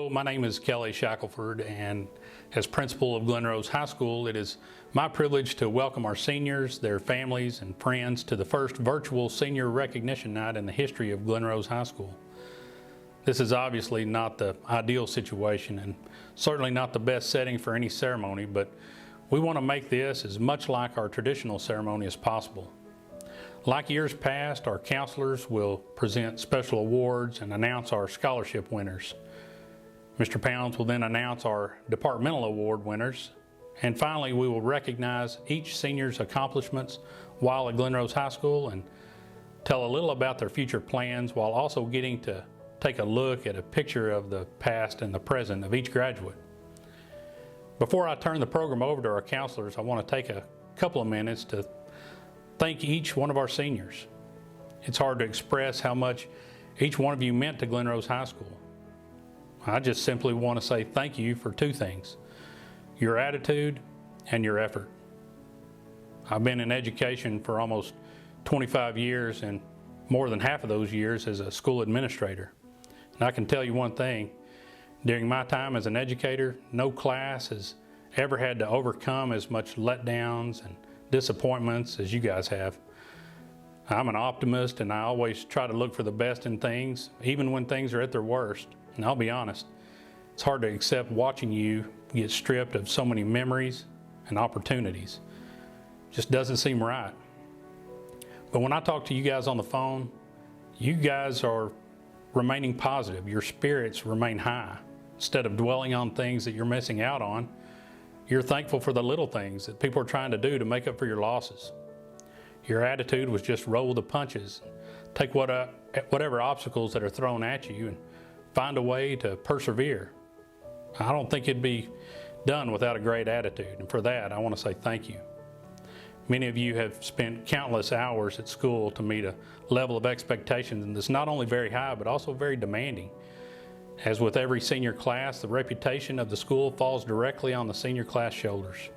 Hello, my name is Kelly Shackelford, and as principal of Glen High School, it is my privilege to welcome our seniors, their families, and friends to the first virtual senior recognition night in the history of Glen High School. This is obviously not the ideal situation and certainly not the best setting for any ceremony, but we want to make this as much like our traditional ceremony as possible. Like years past, our counselors will present special awards and announce our scholarship winners. Mr. Pounds will then announce our departmental award winners, and finally we will recognize each senior's accomplishments while at Glen High School and tell a little about their future plans, while also getting to take a look at a picture of the past and the present of each graduate. Before I turn the program over to our counselors, I want to take a couple of minutes to thank each one of our seniors. It's hard to express how much each one of you meant to Glen High School. I just simply want to say thank you for two things: your attitude and your effort. I've been in education for almost 25 years, and more than half of those years as a school administrator. And I can tell you one thing: during my time as an educator, no class has ever had to overcome as much letdowns and disappointments as you guys have. I'm an optimist, and I always try to look for the best in things, even when things are at their worst. And I'll be honest, it's hard to accept watching you get stripped of so many memories and opportunities. Just doesn't seem right. But when I talk to you guys on the phone, you guys are remaining positive. Your spirits remain high. Instead of dwelling on things that you're missing out on, you're thankful for the little things that people are trying to do to make up for your losses. Your attitude was just roll the punches, take whatever obstacles that are thrown at you and find a way to persevere. I don't think it'd be done without a great attitude, and for that I want to say thank you. Many of you have spent countless hours at school to meet a level of expectation that's not only very high but also very demanding. As with every senior class, the reputation of the school falls directly on the senior class shoulders.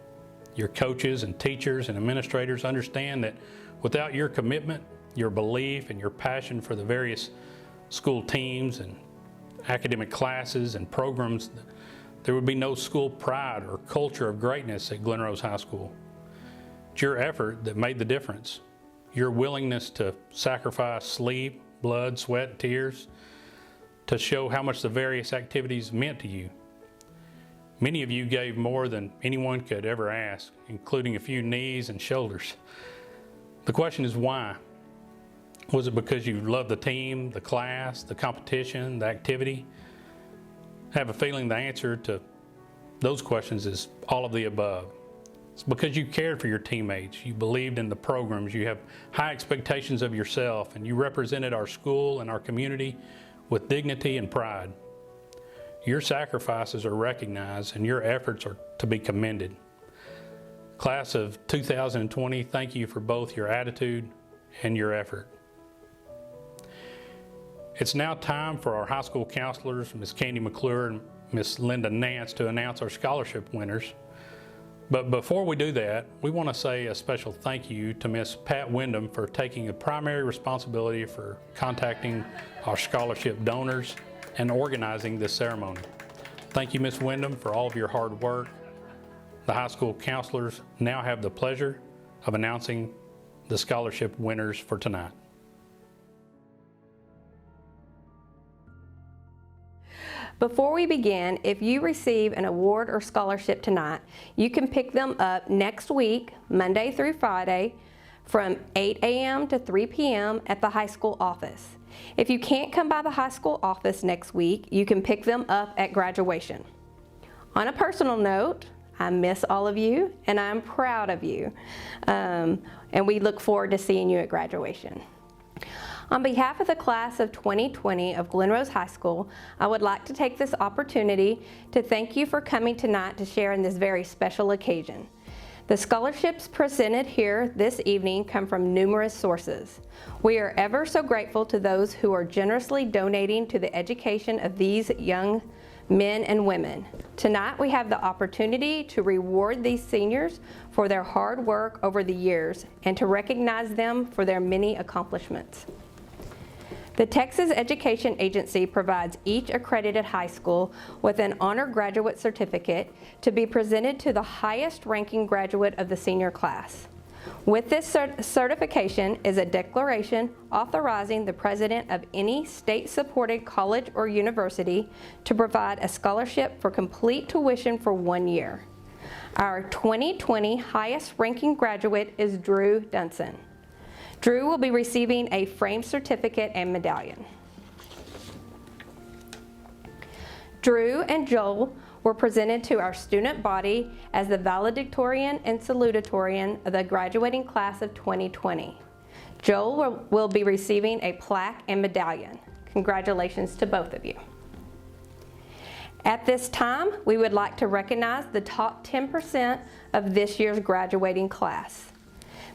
Your coaches and teachers and administrators understand that without your commitment, your belief, and your passion for the various school teams and academic classes and programs, there would be no school pride or culture of greatness at Glen High School. It's your effort that made the difference. Your willingness to sacrifice sleep, blood, sweat, tears to show how much the various activities meant to you. Many of you gave more than anyone could ever ask, including a few knees and shoulders. The question is why? Was it because you loved the team, the class, the competition, the activity? I have a feeling the answer to those questions is all of the above. It's because you cared for your teammates, you believed in the programs, you have high expectations of yourself, and you represented our school and our community with dignity and pride. Your sacrifices are recognized and your efforts are to be commended. Class of 2020, thank you for both your attitude and your effort. It's now time for our high school counselors, Ms. Candy McClure and Ms. Linda Nance, to announce our scholarship winners. But before we do that, we want to say a special thank you to Ms. Pat Wyndham for taking the primary responsibility for contacting our scholarship donors and organizing this ceremony. Thank you, Ms. Wyndham, for all of your hard work. The high school counselors now have the pleasure of announcing the scholarship winners for tonight. Before we begin, if you receive an award or scholarship tonight, you can pick them up next week, Monday through Friday, from 8 a.m. to 3 p.m. at the high school office. If you can't come by the high school office next week, you can pick them up at graduation. On a personal note, I miss all of you and I'm proud of you. And we look forward to seeing you at graduation. On behalf of the class of 2020 of Glen High School, I would like to take this opportunity to thank you for coming tonight to share in this very special occasion. The scholarships presented here this evening come from numerous sources. We are ever so grateful to those who are generously donating to the education of these young men and women. Tonight we have the opportunity to reward these seniors for their hard work over the years and to recognize them for their many accomplishments. The Texas Education Agency provides each accredited high school with an honor graduate certificate to be presented to the highest ranking graduate of the senior class. With this certification is a declaration authorizing the president of any state-supported college or university to provide a scholarship for complete tuition for 1 year. Our 2020 highest ranking graduate is Drew Dunson. Drew will be receiving a framed certificate and medallion. Drew and Joel were presented to our student body as the valedictorian and salutatorian of the graduating class of 2020. Joel will be receiving a plaque and medallion. Congratulations to both of you. At this time, we would like to recognize the top 10% of this year's graduating class.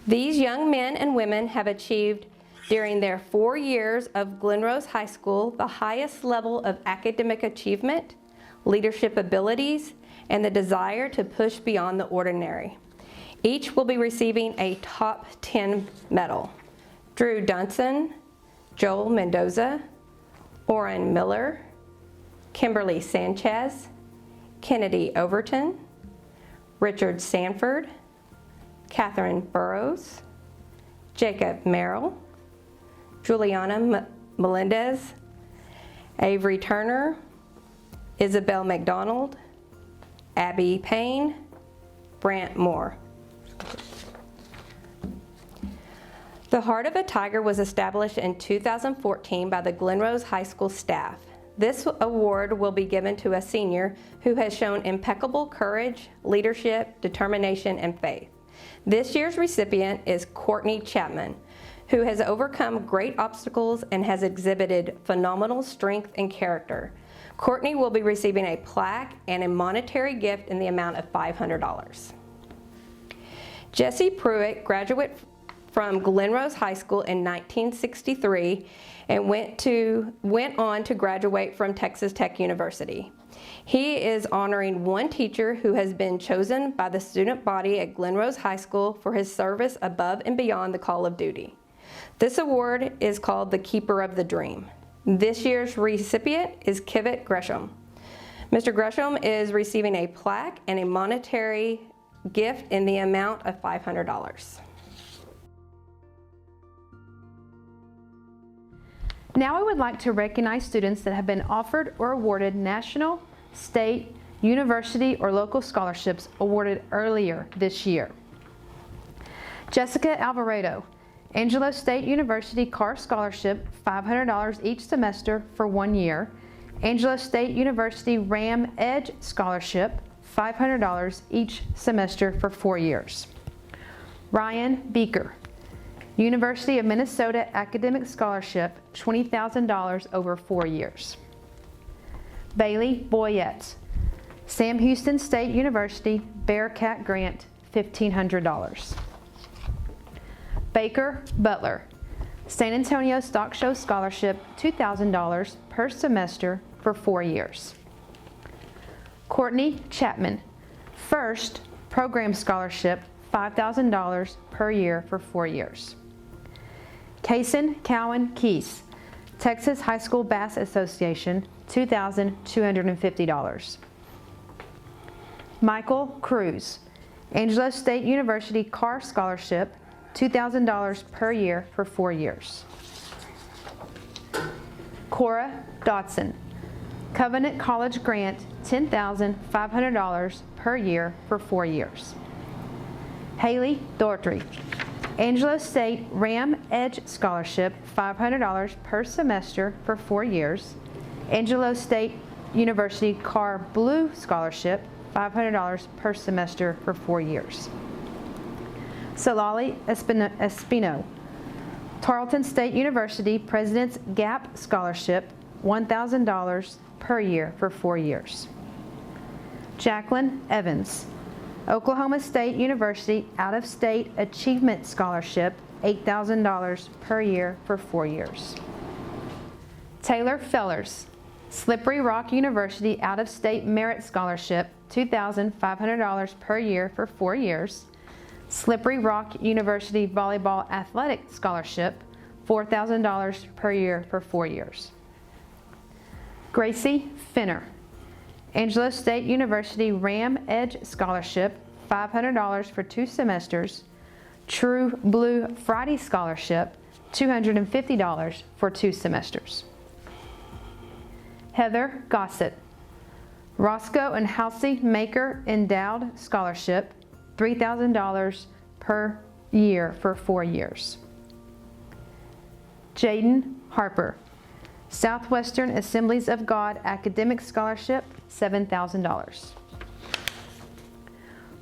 These young men and women have achieved during their 4 years of Glen Rose High School the highest level of academic achievement, leadership abilities, and the desire to push beyond the ordinary. Each will be receiving a top 10 medal. Drew Dunson, Joel Mendoza, Orrin Miller, Kimberly Sanchez, Kennedy Overton, Richard Sanford, Catherine Burrows, Jacob Merrill, Juliana Melendez, Avery Turner, Isabel McDonald, Abby Payne, Brant Moore. The Heart of a Tiger was established in 2014 by the Glen Rose High School staff. This award will be given to a senior who has shown impeccable courage, leadership, determination, and faith. This year's recipient is Courtney Chapman, who has overcome great obstacles and has exhibited phenomenal strength and character. Courtney will be receiving a plaque and a monetary gift in the amount of $500. Jesse Pruitt graduated from Glen Rose High School in 1963 and went on to graduate from Texas Tech University. He is honoring one teacher who has been chosen by the student body at Glen Rose High School for his service above and beyond the call of duty. This award is called the Keeper of the Dream. This year's recipient is Kivett Gresham. Mr. Gresham is receiving a plaque and a monetary gift in the amount of $500. Now I would like to recognize students that have been offered or awarded national, state, university, or local scholarships awarded earlier this year. Jessica Alvarado, Angelo State University Carr Scholarship, $500 each semester for 1 year. Angelo State University Ram Edge Scholarship, $500 each semester for 4 years. Ryan Beaker, University of Minnesota Academic Scholarship, $20,000 over 4 years. Bailey Boyette, Sam Houston State University Bearcat Grant, $1,500. Baker Butler, San Antonio Stock Show Scholarship, $2,000 per semester for 4 years. Courtney Chapman, First Program Scholarship, $5,000 per year for 4 years. Kaysen Cowan Keese, Texas High School Bass Association, $2,250. Michael Cruz, Angelo State University Carr Scholarship, $2,000 per year for 4 years. Cora Dotson, Covenant College Grant, $10,500 per year for 4 years. Haley Daughtry, Angelo State Ram Edge Scholarship, $500 per semester for 4 years. Angelo State University Carr Blue Scholarship, $500 per semester for 4 years. Salali Espino, Tarleton State University President's Gap Scholarship, $1,000 per year for 4 years. Jacqueline Evans, Oklahoma State University Out-of-State Achievement Scholarship, $8,000 per year for 4 years. Taylor Fellers, Slippery Rock University Out-of-State Merit Scholarship, $2,500 per year for 4 years. Slippery Rock University Volleyball Athletic Scholarship, $4,000 per year for 4 years. Gracie Finner, Angelo State University Ram Edge Scholarship, $500 for 2 semesters. True Blue Friday Scholarship, $250 for 2 semesters. Heather Gossett, Roscoe and Halsey Maker Endowed Scholarship, $3,000 per year for 4 years. Jaden Harper, Southwestern Assemblies of God Academic Scholarship, $7,000.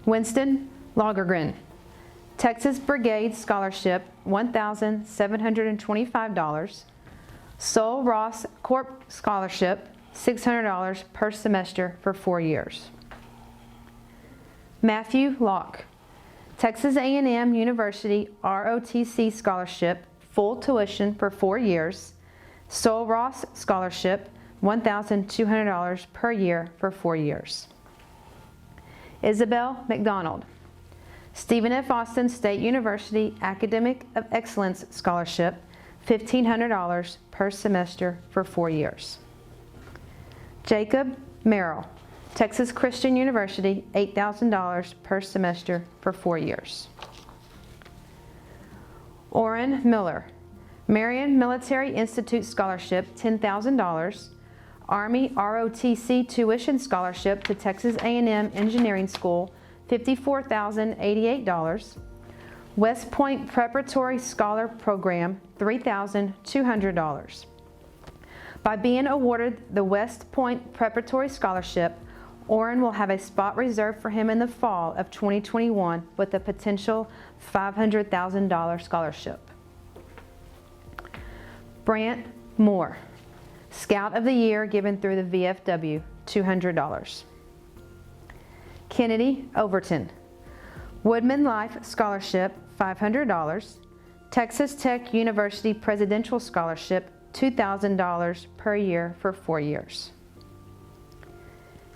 Winston Lagergren, Texas Brigade Scholarship, $1,725. Sol Ross Corp Scholarship, $600 per semester for 4 years. Matthew Locke, Texas A&M University ROTC Scholarship, full tuition for 4 years. Sol Ross Scholarship, $1,200 per year for 4 years. Isabel McDonald, Stephen F. Austin State University Academic of Excellence Scholarship, $1,500 per semester for 4 years. Jacob Merrill, Texas Christian University, $8,000 per semester for 4 years. Orrin Miller, Marion Military Institute Scholarship, $10,000. Army ROTC Tuition Scholarship to Texas A&M Engineering School, $54,088. West Point Preparatory Scholar Program, $3,200. By being awarded the West Point Preparatory Scholarship, Orrin will have a spot reserved for him in the fall of 2021 with a potential $500,000 scholarship. Brant Moore, Scout of the Year given through the VFW, $200. Kennedy Overton, Woodman Life Scholarship, $500. Texas Tech University Presidential Scholarship, $2,000 per year for 4 years.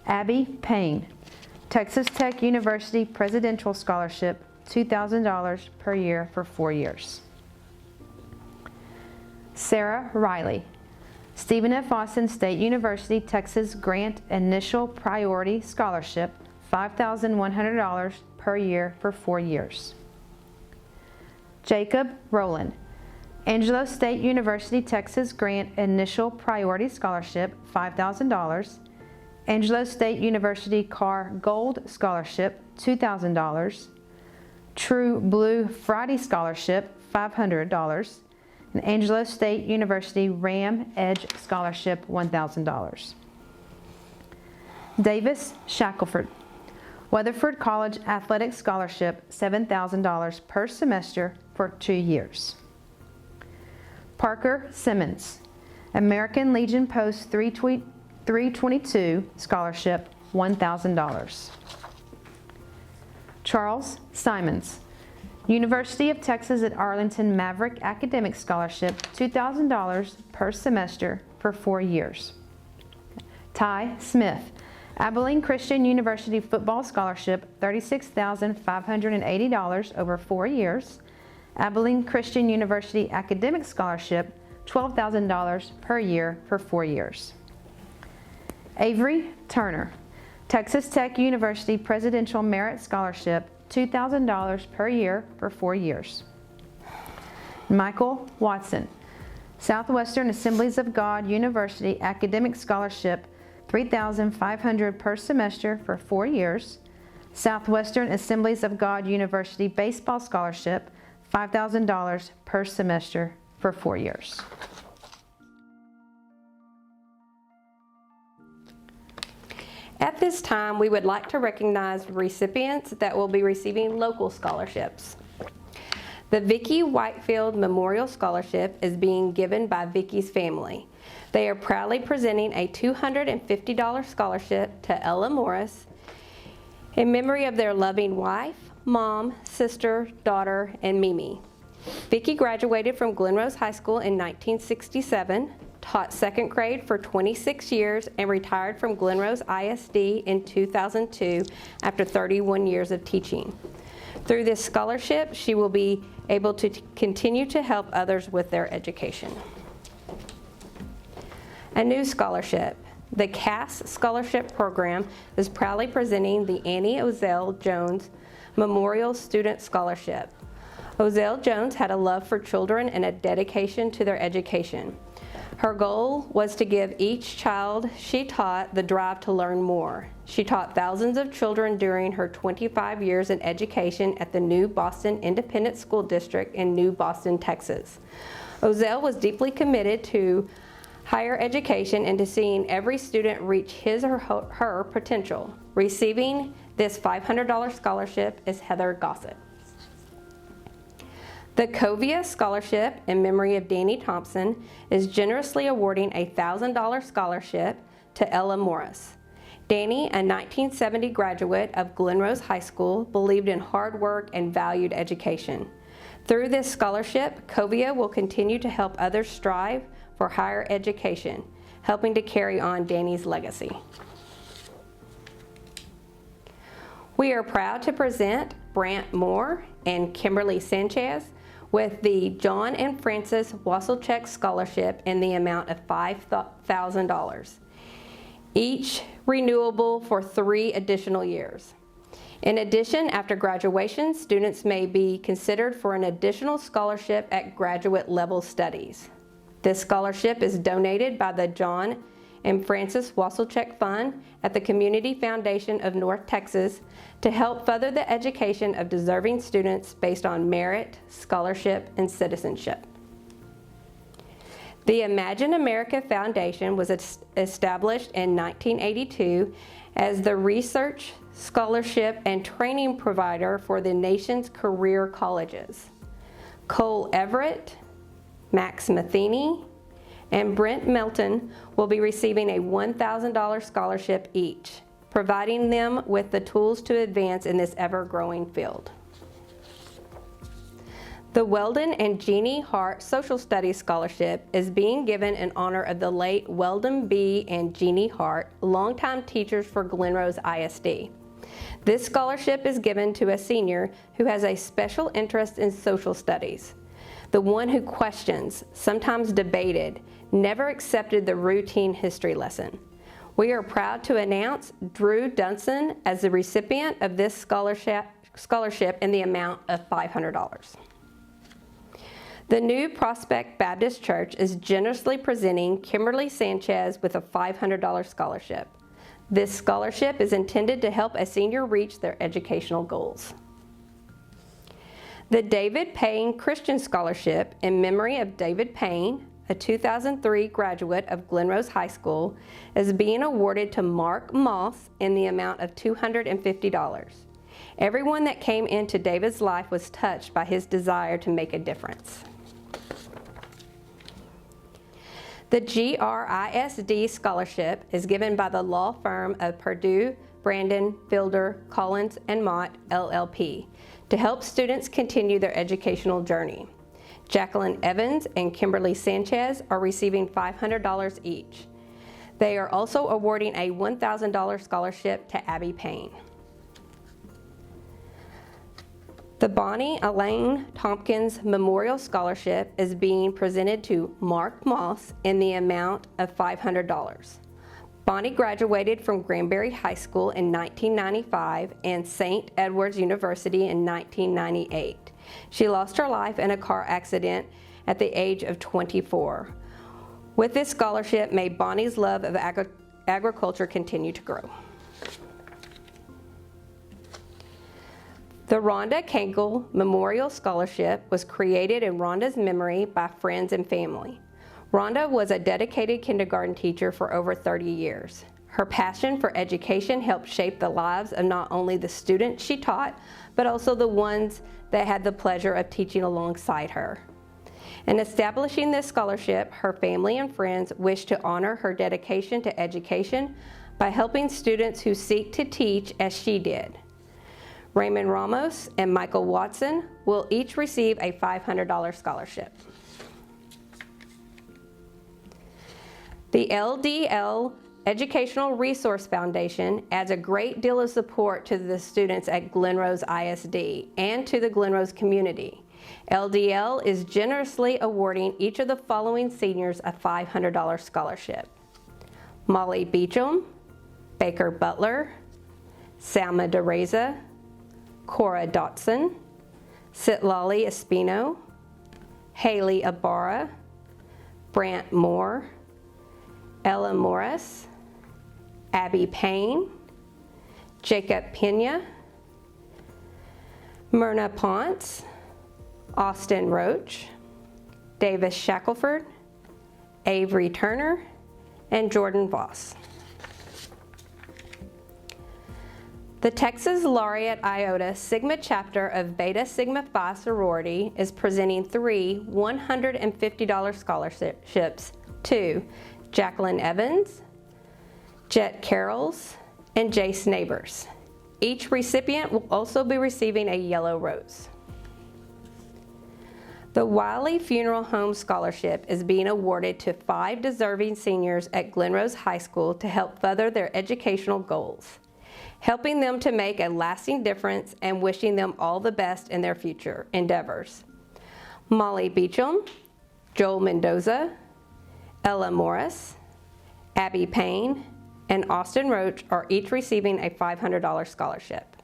Abby Payne, Texas Tech University Presidential Scholarship, $2,000 per year for 4 years. Sarah Riley, Stephen F. Austin State University Texas Grant Initial Priority Scholarship, $5,100 per year for 4 years. Jacob Rowland, Angelo State University Texas Grant Initial Priority Scholarship, $5,000. Angelo State University Carr Gold Scholarship, $2,000. True Blue Friday Scholarship, $500. And Angelo State University Ram Edge Scholarship, $1,000. Davis Shackelford, Weatherford College Athletic Scholarship, $7,000 per semester for 2 years. Parker Simmons, American Legion Post 322 Scholarship, $1,000. Charles Simons, University of Texas at Arlington Maverick Academic Scholarship, $2,000 per semester for 4 years. Ty Smith, Abilene Christian University Football Scholarship, $36,580 over 4 years. Abilene Christian University Academic Scholarship, $12,000 per year for 4 years. Avery Turner, Texas Tech University Presidential Merit Scholarship, $2,000 per year for 4 years. Michael Watson, Southwestern Assemblies of God University Academic Scholarship, $3,500 per semester for 4 years. Southwestern Assemblies of God University Baseball Scholarship, $5,000 per semester for 4 years. At this time, we would like to recognize recipients that will be receiving local scholarships. The Vicki Whitefield Memorial Scholarship is being given by Vicki's family. They are proudly presenting a $250 scholarship to Ella Morris in memory of their loving wife, mom, sister, daughter, and Mimi. Vicki graduated from Glen High School in 1967, taught second grade for 26 years, and retired from Glen ISD in 2002 after 31 years of teaching. Through this scholarship, she will be able to continue to help others with their education. A new scholarship. The CAS Scholarship Program is proudly presenting the Annie Ozell Jones Memorial Student Scholarship. Ozell Jones had a love for children and a dedication to their education. Her goal was to give each child she taught the drive to learn more. She taught thousands of children during her 25 years in education at the New Boston Independent School District in New Boston, Texas. Ozell was deeply committed to higher education and to seeing every student reach his or her potential. Receiving this $500 scholarship is Heather Gossett. The Covia Scholarship in memory of Danny Thompson is generously awarding a $1,000 scholarship to Ella Morris. Danny, a 1970 graduate of Glen High School, believed in hard work and valued education. Through this scholarship, Covia will continue to help others strive for higher education, helping to carry on Danny's legacy. We are proud to present Brant Moore and Kimberly Sanchez with the John and Frances Wasselcheck Scholarship in the amount of $5,000, each renewable for 3 additional years. In addition, after graduation, students may be considered for an additional scholarship at graduate level studies. This scholarship is donated by the John and Frances Wasselcheck Fund at the Community Foundation of North Texas to help further the education of deserving students based on merit, scholarship, and citizenship. The Imagine America Foundation was established in 1982 as the research, scholarship, and training provider for the nation's career colleges. Cole Everett, Max Matheny, and Brent Melton will be receiving a $1,000 scholarship each, providing them with the tools to advance in this ever-growing field. The Weldon and Jeannie Hart Social Studies Scholarship is being given in honor of the late Weldon B. and Jeannie Hart, longtime teachers for Glen Rose ISD. This scholarship is given to a senior who has a special interest in social studies, the one who questions, sometimes debated, never accepted the routine history lesson. We are proud to announce Drew Dunson as the recipient of this scholarship in the amount of $500. The New Prospect Baptist Church is generously presenting Kimberly Sanchez with a $500 scholarship. This scholarship is intended to help a senior reach their educational goals. The David Payne Christian Scholarship in memory of David Payne, a 2003 graduate of Glen Rose High School, is being awarded to Mark Moss in the amount of $250. Everyone that came into David's life was touched by his desire to make a difference. The GRISD Scholarship is given by the law firm of Purdue, Brandon, Fielder, Collins, and Mott, LLP, to help students continue their educational journey. Jacqueline Evans and Kimberly Sanchez are receiving $500 each. They are also awarding a $1,000 scholarship to Abby Payne. The Bonnie Elaine Tompkins Memorial Scholarship is being presented to Mark Moss in the amount of $500. Bonnie graduated from Granbury High School in 1995 and St. Edward's University in 1998. She lost her life in a car accident at the age of 24. With this scholarship, may Bonnie's love of agriculture continue to grow. The Rhonda Kankel Memorial Scholarship was created in Rhonda's memory by friends and family. Rhonda was a dedicated kindergarten teacher for over 30 years. Her passion for education helped shape the lives of not only the students she taught, but also the ones that had the pleasure of teaching alongside her. In establishing this scholarship, her family and friends wish to honor her dedication to education by helping students who seek to teach as she did. Raymond Ramos and Michael Watson will each receive a $500 scholarship. The LDL Educational Resource Foundation adds a great deal of support to the students at Glen Rose ISD and to the Glen Rose community. LDL is generously awarding each of the following seniors a $500 scholarship: Molly Beecham, Baker Butler, Salma DeReza, Cora Dotson, Citlali Espino, Haley Ibarra, Brant Moore, Ella Morris, Abby Payne, Jacob Pena, Myrna Ponce, Austin Roach, Davis Shackelford, Avery Turner, and Jordan Voss. The Texas Laureate Iota Sigma chapter of Beta Sigma Phi sorority is presenting 3 $150 scholarships to Jacqueline Evans, Jet Carrolls, and Jace Neighbors. Each recipient will also be receiving a yellow rose. The Wiley Funeral Home Scholarship is being awarded to 5 deserving seniors at Glen Rose High School to help further their educational goals, helping them to make a lasting difference and wishing them all the best in their future endeavors. Molly Beecham, Joel Mendoza, Ella Morris, Abby Payne, and Austin Roach are each receiving a $500 scholarship.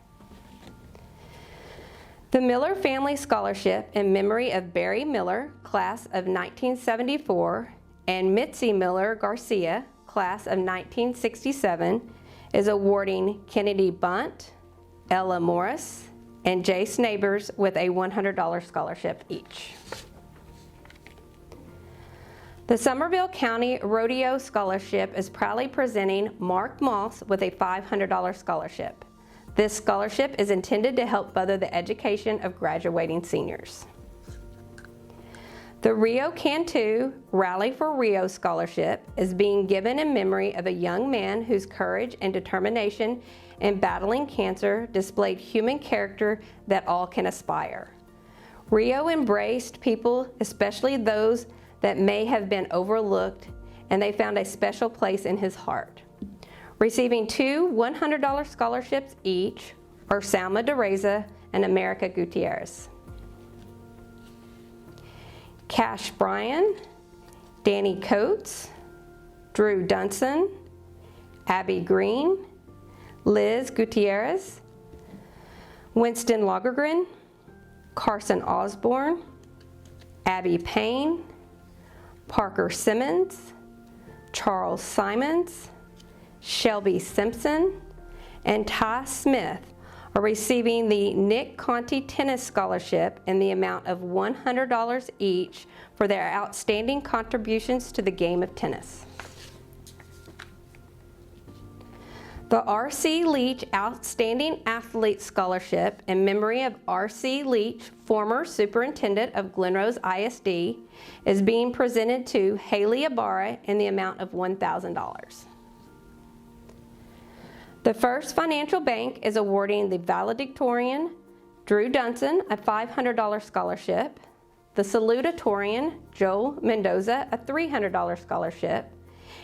The Miller Family Scholarship in memory of Barry Miller, class of 1974, and Mitzi Miller Garcia, class of 1967, is awarding Kennedy Bunt, Ella Morris, and Jace Neighbors with a $100 scholarship each. The Somerville County Rodeo Scholarship is proudly presenting Mark Moss with a $500 scholarship. This scholarship is intended to help further the education of graduating seniors. The Rio Cantu Rally for Rio Scholarship is being given in memory of a young man whose courage and determination in battling cancer displayed human character that all can aspire. Rio embraced people, especially those that may have been overlooked, and they found a special place in his heart. Receiving 2 $100 scholarships each are Salma DeReza and America Gutierrez. Cash Bryan, Danny Coates, Drew Dunson, Abby Green, Liz Gutierrez, Winston Lagergren, Carson Osborne, Abby Payne, Parker Simmons, Charles Simons, Shelby Simpson, and Ty Smith are receiving the Nick Conti Tennis Scholarship in the amount of $100 each for their outstanding contributions to the game of tennis. The R.C. Leach Outstanding Athlete Scholarship in memory of R.C. Leach, former superintendent of Glen Rose ISD, is being presented to Haley Ibarra in the amount of $1,000. The First Financial Bank is awarding the valedictorian, Drew Dunson, a $500 scholarship, the salutatorian, Joel Mendoza, a $300 scholarship,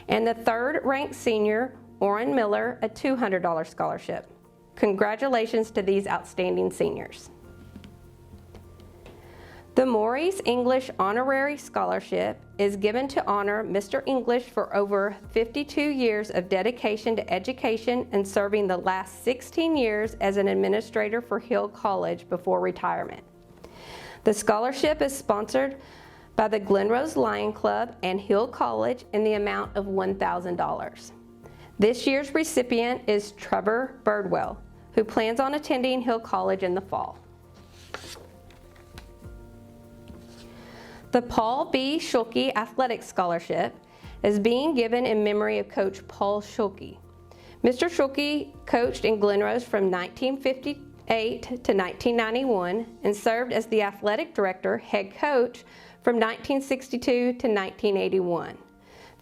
and the third-ranked senior, Orrin Miller, a $200 scholarship. Congratulations to these outstanding seniors. The Maurice English Honorary Scholarship is given to honor Mr. English for over 52 years of dedication to education and serving the last 16 years as an administrator for Hill College before retirement. The scholarship is sponsored by the Glen Rose Lion Club and Hill College in the amount of $1,000. This year's recipient is Trevor Birdwell, who plans on attending Hill College in the fall. The Paul B. Schulke Athletic Scholarship is being given in memory of Coach Paul Schulke. Mr. Schulke coached in Glen Rose from 1958 to 1991 and served as the athletic director, head coach, from 1962 to 1981.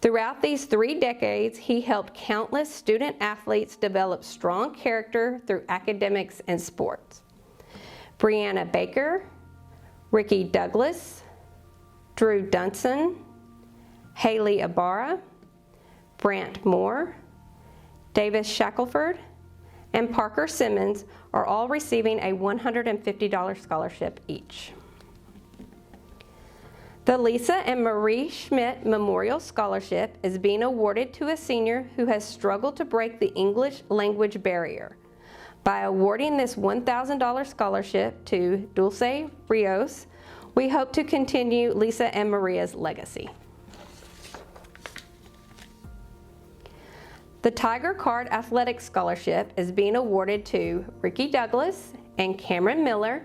Throughout these 3 decades, he helped countless student athletes develop strong character through academics and sports. Brianna Baker, Ricky Douglas, Drew Dunson, Haley Ibarra, Brant Moore, Davis Shackelford, and Parker Simmons are all receiving a $150 scholarship each. The Lisa and Marie Schmidt Memorial Scholarship is being awarded to a senior who has struggled to break the English language barrier. By awarding this $1,000 scholarship to Dulce Rios, we hope to continue Lisa and Maria's legacy. The Tiger Card Athletic Scholarship is being awarded to Ricky Douglas and Cameron Miller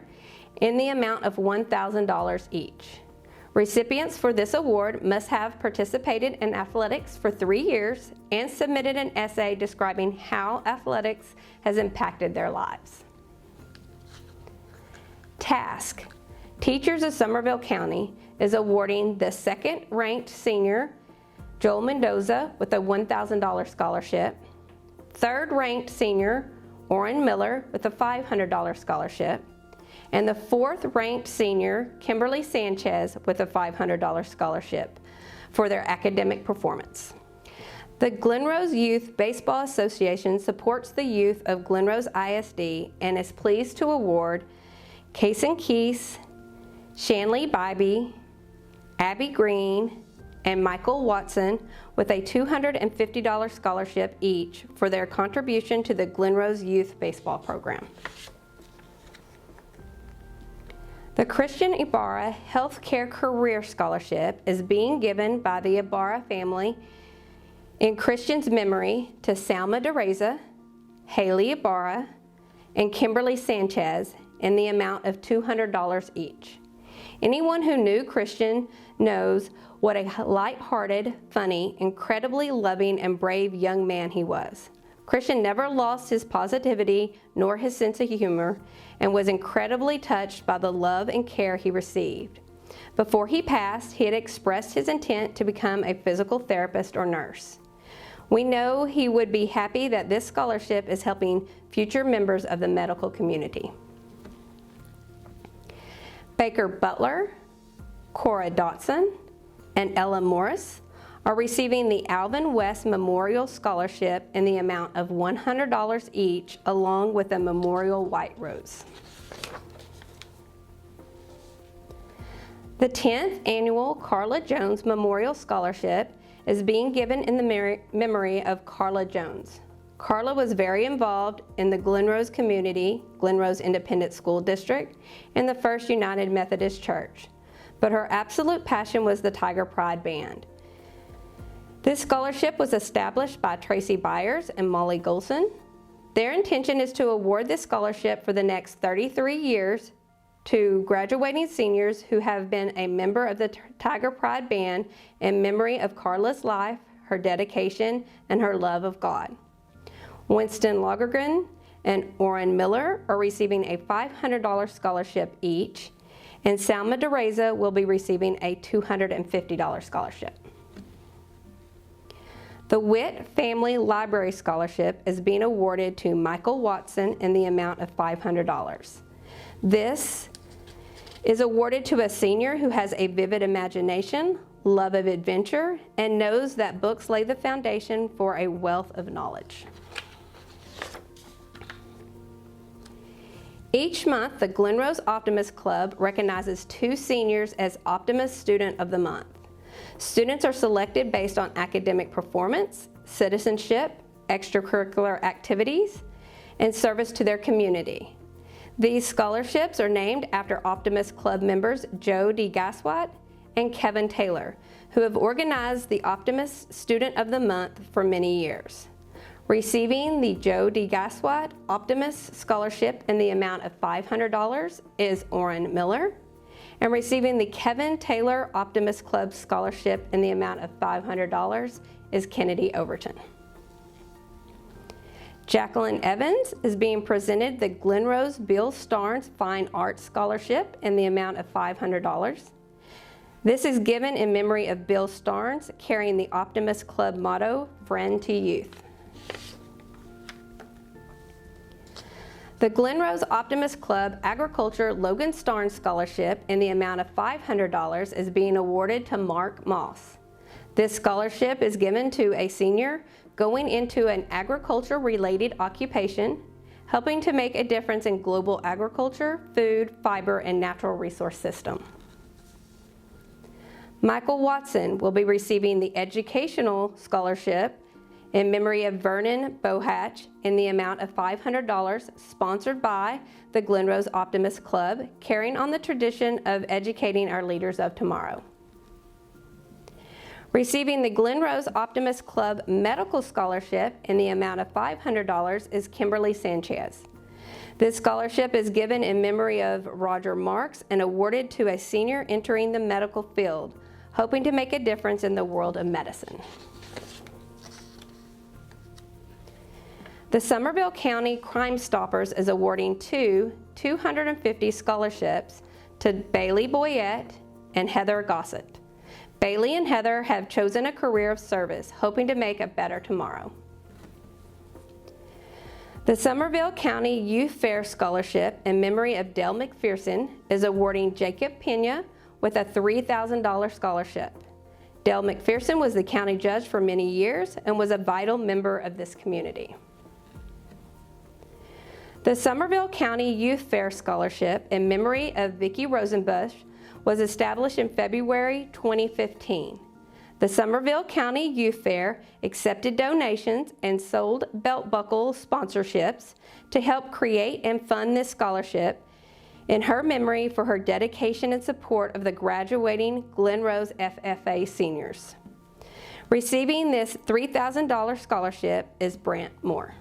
in the amount of $1,000 each. Recipients for this award must have participated in athletics for 3 years and submitted an essay describing how athletics has impacted their lives. Task. Teachers of Somerville County is awarding the second-ranked senior, Joel Mendoza, with a $1,000 scholarship, third-ranked senior, Orrin Miller, with a $500 scholarship, and the fourth-ranked senior, Kimberly Sanchez, with a $500 scholarship for their academic performance. The Glen Rose Youth Baseball Association supports the youth of Glen Rose ISD and is pleased to award Kason Keese, Shanley Bybee, Abby Green, and Michael Watson with a $250 scholarship each for their contribution to the Glen Rose Youth Baseball Program. The Christian Ibarra Healthcare Career Scholarship is being given by the Ibarra family in Christian's memory to Salma DeReza, Haley Ibarra, and Kimberly Sanchez in the amount of $200 each. Anyone who knew Christian knows what a light-hearted, funny, incredibly loving, and brave young man he was. Christian never lost his positivity nor his sense of humor and was incredibly touched by the love and care he received. Before he passed, he had expressed his intent to become a physical therapist or nurse. We know he would be happy that this scholarship is helping future members of the medical community. Baker Butler, Cora Dotson, and Ella Morris are receiving the Alvin West Memorial Scholarship in the amount of $100 each, along with a Memorial White Rose. The 10th Annual Carla Jones Memorial Scholarship is being given in the memory of Carla Jones. Carla was very involved in the Glen Rose community, Glen Rose Independent School District, and the First United Methodist Church. But her absolute passion was the Tiger Pride Band. This scholarship was established by Tracy Byers and Molly Golson. Their intention is to award this scholarship for the next 33 years to graduating seniors who have been a member of the Tiger Pride Band in memory of Carla's life, her dedication, and her love of God. Winston Lagergren and Orrin Miller are receiving a $500 scholarship each, and Salma DeReza will be receiving a $250 scholarship. The Witt Family Library Scholarship is being awarded to Michael Watson in the amount of $500. This is awarded to a senior who has a vivid imagination, love of adventure, and knows that books lay the foundation for a wealth of knowledge. Each month, the Glen Rose Optimist Club recognizes 2 seniors as Optimist Student of the Month. Students are selected based on academic performance, citizenship, extracurricular activities, and service to their community. These scholarships are named after Optimist Club members Joe D. Gaswat and Kevin Taylor, who have organized the Optimist Student of the Month for many years. Receiving the Joe D. Gaswat Optimist Scholarship in the amount of $500 is Orrin Miller, and receiving the Kevin Taylor Optimist Club Scholarship in the amount of $500 is Kennedy Overton. Jacqueline Evans is being presented the Glen Rose Bill Starnes Fine Arts Scholarship in the amount of $500. This is given in memory of Bill Starnes, carrying the Optimist Club motto, Friend to Youth. The Glen Rose Optimist Club Agriculture Logan Starnes Scholarship in the amount of $500 is being awarded to Mark Moss. This scholarship is given to a senior going into an agriculture-related occupation, helping to make a difference in global agriculture, food, fiber, and natural resource system. Michael Watson will be receiving the Educational Scholarship in memory of Vernon Bohatch in the amount of $500, sponsored by the Glen Rose Optimist Club, carrying on the tradition of educating our leaders of tomorrow. Receiving the Glen Rose Optimist Club Medical Scholarship in the amount of $500 is Kimberly Sanchez. This scholarship is given in memory of Roger Marks and awarded to a senior entering the medical field, hoping to make a difference in the world of medicine. The Somerville County Crime Stoppers is awarding two 250 scholarships to Bailey Boyette and Heather Gossett. Bailey and Heather have chosen a career of service, hoping to make a better tomorrow. The Somerville County Youth Fair Scholarship in memory of Dale McPherson is awarding Jacob Pena with a $3,000 scholarship. Dale McPherson was the county judge for many years and was a vital member of this community. The Somerville County Youth Fair Scholarship in memory of Vicki Rosenbush was established in February 2015. The Somerville County Youth Fair accepted donations and sold belt buckle sponsorships to help create and fund this scholarship in her memory for her dedication and support of the graduating Glen Rose FFA seniors. Receiving this $3,000 scholarship is Brant Moore.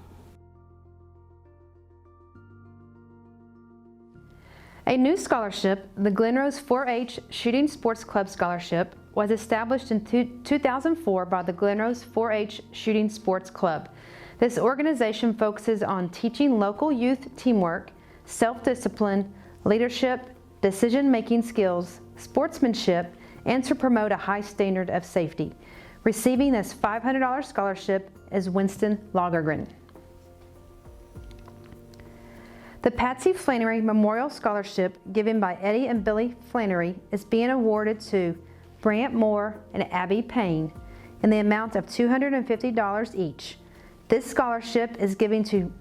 A new scholarship, the Glen Rose 4-H Shooting Sports Club Scholarship, was established in 2004 by the Glen Rose 4-H Shooting Sports Club. This organization focuses on teaching local youth teamwork, self-discipline, leadership, decision-making skills, sportsmanship, and to promote a high standard of safety. Receiving this $500 scholarship is Winston Lagergren. The Patsy Flannery Memorial Scholarship, given by Eddie and Billy Flannery, is being awarded to Brant Moore and Abby Payne in the amount of $250 each. This scholarship is given to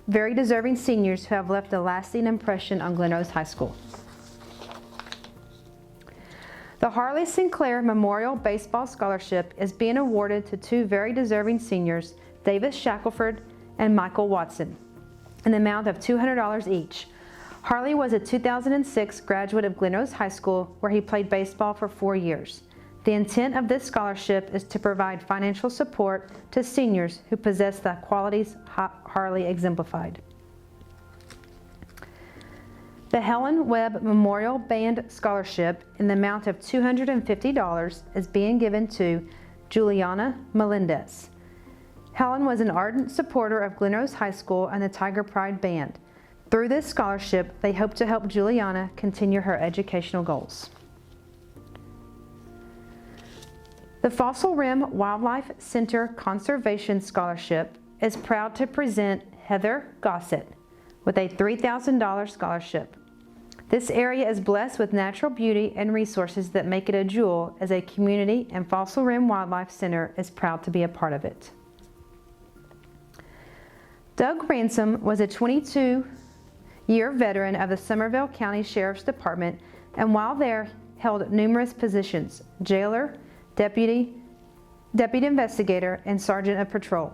very deserving seniors who have left a lasting impression on Glen Rose High School. The Harley Sinclair Memorial Baseball Scholarship is being awarded to two very deserving seniors, Davis Shackelford and Michael Watson, in the amount of $200 each. Harley was a 2006 graduate of Glen Rose High School, where he played baseball for 4 years. The intent of this scholarship is to provide financial support to seniors who possess the qualities Harley exemplified. The Helen Webb Memorial Band Scholarship in the amount of $250 is being given to Juliana Melendez. Helen was an ardent supporter of Glen Rose High School and the Tiger Pride Band. Through this scholarship, they hope to help Juliana continue her educational goals. The Fossil Rim Wildlife Center Conservation Scholarship is proud to present Heather Gossett with a $3,000 scholarship. This area is blessed with natural beauty and resources that make it a jewel as a community, and Fossil Rim Wildlife Center is proud to be a part of it. Doug Ransom was a 22-year veteran of the Somerville County Sheriff's Department, and while there held numerous positions: jailer, deputy investigator, and sergeant of patrol.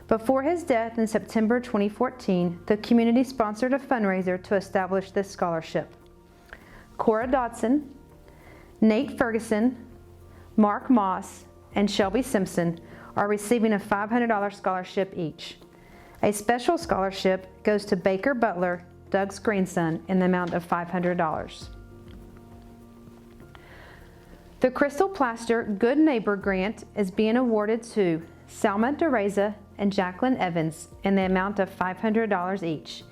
Before his death in September 2014, the community sponsored a fundraiser to establish this scholarship. Cora Dodson, Nate Ferguson, Mark Moss, and Shelby Simpson are receiving a $500 scholarship each. A special scholarship goes to Baker Butler, Doug's grandson, in the amount of $500. The Crystal Plaster Good Neighbor Grant is being awarded to Salma DeReza and Jacqueline Evans in the amount of $500 each.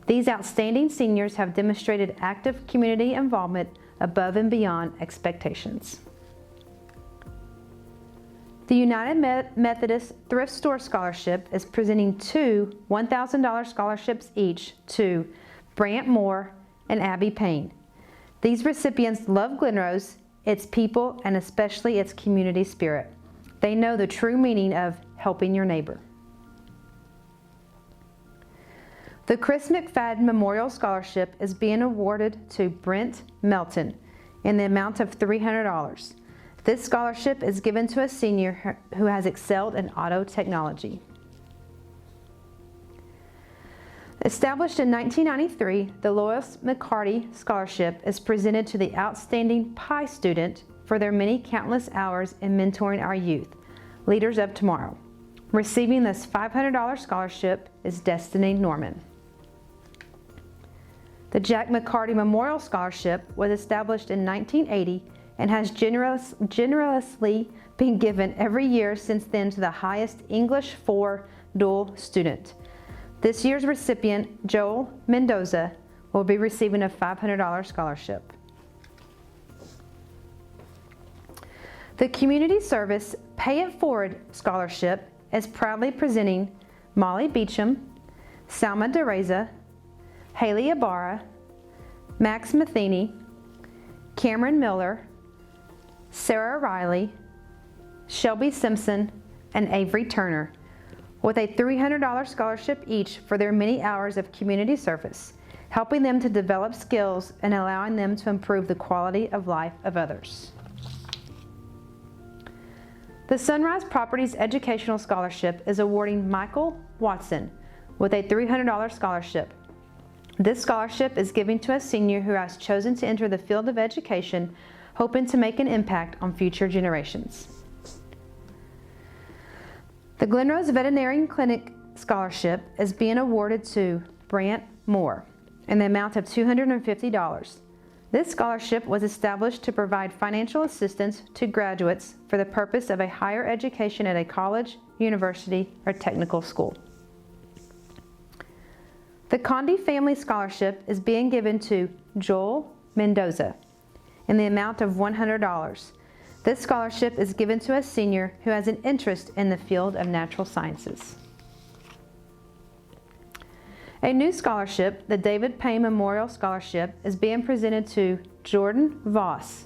These outstanding seniors have demonstrated active community involvement above and beyond expectations. The United Methodist Thrift Store Scholarship is presenting two $1,000 scholarships each to Brant Moore and Abby Payne. These recipients love Glen Rose its people, and especially its community spirit. They know the true meaning of helping your neighbor. The Chris McFadden Memorial Scholarship is being awarded to Brent Melton in the amount of $300. This scholarship is given to a senior who has excelled in auto technology. Established in 1993, the Lois McCarty Scholarship is presented to the outstanding PI student for their many countless hours in mentoring our youth, leaders of tomorrow. Receiving this $500 scholarship is Destiny Norman. The Jack McCarty Memorial Scholarship was established in 1980 and has generously been given every year since then to the highest English 4 dual student. This year's recipient, Joel Mendoza, will be receiving a $500 scholarship. The Community Service Pay It Forward Scholarship is proudly presenting Molly Beecham, Salma DeReza, Haley Ibarra, Max Matheny, Cameron Miller, Sarah Riley, Shelby Simpson, and Avery Turner, with a $300 scholarship each for their many hours of community service, helping them to develop skills and allowing them to improve the quality of life of others. The Sunrise Properties Educational Scholarship is awarding Michael Watson with a $300 scholarship. This scholarship is given to a senior who has chosen to enter the field of education, hoping to make an impact on future generations. The Glen Rose Veterinary Clinic Scholarship is being awarded to Brant Moore in the amount of $250. This scholarship was established to provide financial assistance to graduates for the purpose of a higher education at a college, university, or technical school. The Condi Family Scholarship is being given to Joel Mendoza in the amount of $100. This scholarship is given to a senior who has an interest in the field of natural sciences. A new scholarship, the David Payne Memorial Scholarship, is being presented to Jordan Voss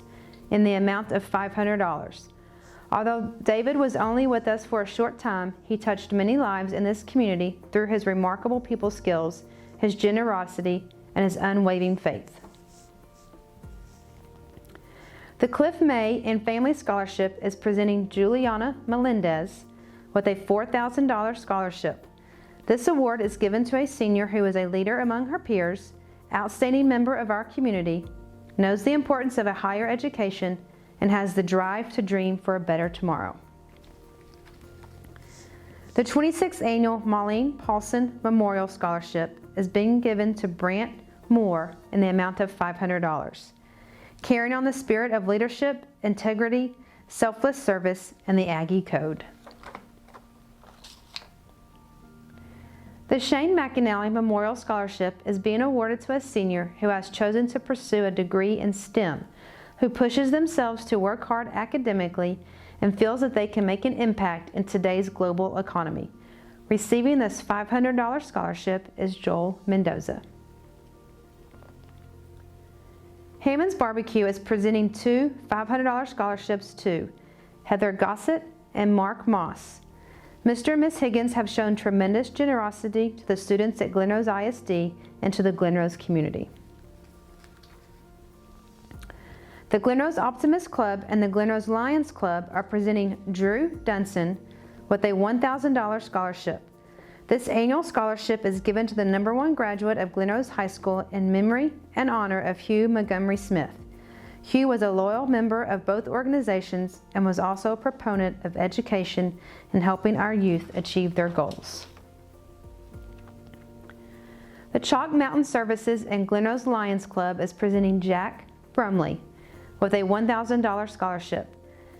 in the amount of $500. Although David was only with us for a short time, he touched many lives in this community through his remarkable people skills, his generosity, and his unwavering faith. The Cliff May and Family Scholarship is presenting Juliana Melendez with a $4,000 scholarship. This award is given to a senior who is a leader among her peers, outstanding member of our community, knows the importance of a higher education, and has the drive to dream for a better tomorrow. The 26th Annual Marlene Paulson Memorial Scholarship is being given to Brant Moore in the amount of $500. Carrying on the spirit of leadership, integrity, selfless service, and the Aggie Code. The Shane McAnally Memorial Scholarship is being awarded to a senior who has chosen to pursue a degree in STEM, who pushes themselves to work hard academically and feels that they can make an impact in today's global economy. Receiving this $500 scholarship is Joel Mendoza. Hammond's Barbecue is presenting two $500 scholarships to Heather Gossett and Mark Moss. Mr. and Ms. Higgins have shown tremendous generosity to the students at Glen Rose ISD and to the Glen Rose community. The Glen Rose Optimist Club and the Glen Rose Lions Club are presenting Drew Dunson with a $1,000 scholarship. This annual scholarship is given to the #1 graduate of Glen Rose High School in memory and honor of Hugh Montgomery Smith. Hugh was a loyal member of both organizations and was also a proponent of education and helping our youth achieve their goals. The Chalk Mountain Services and Glen Rose Lions Club is presenting Jack Brumley with a $1,000 scholarship.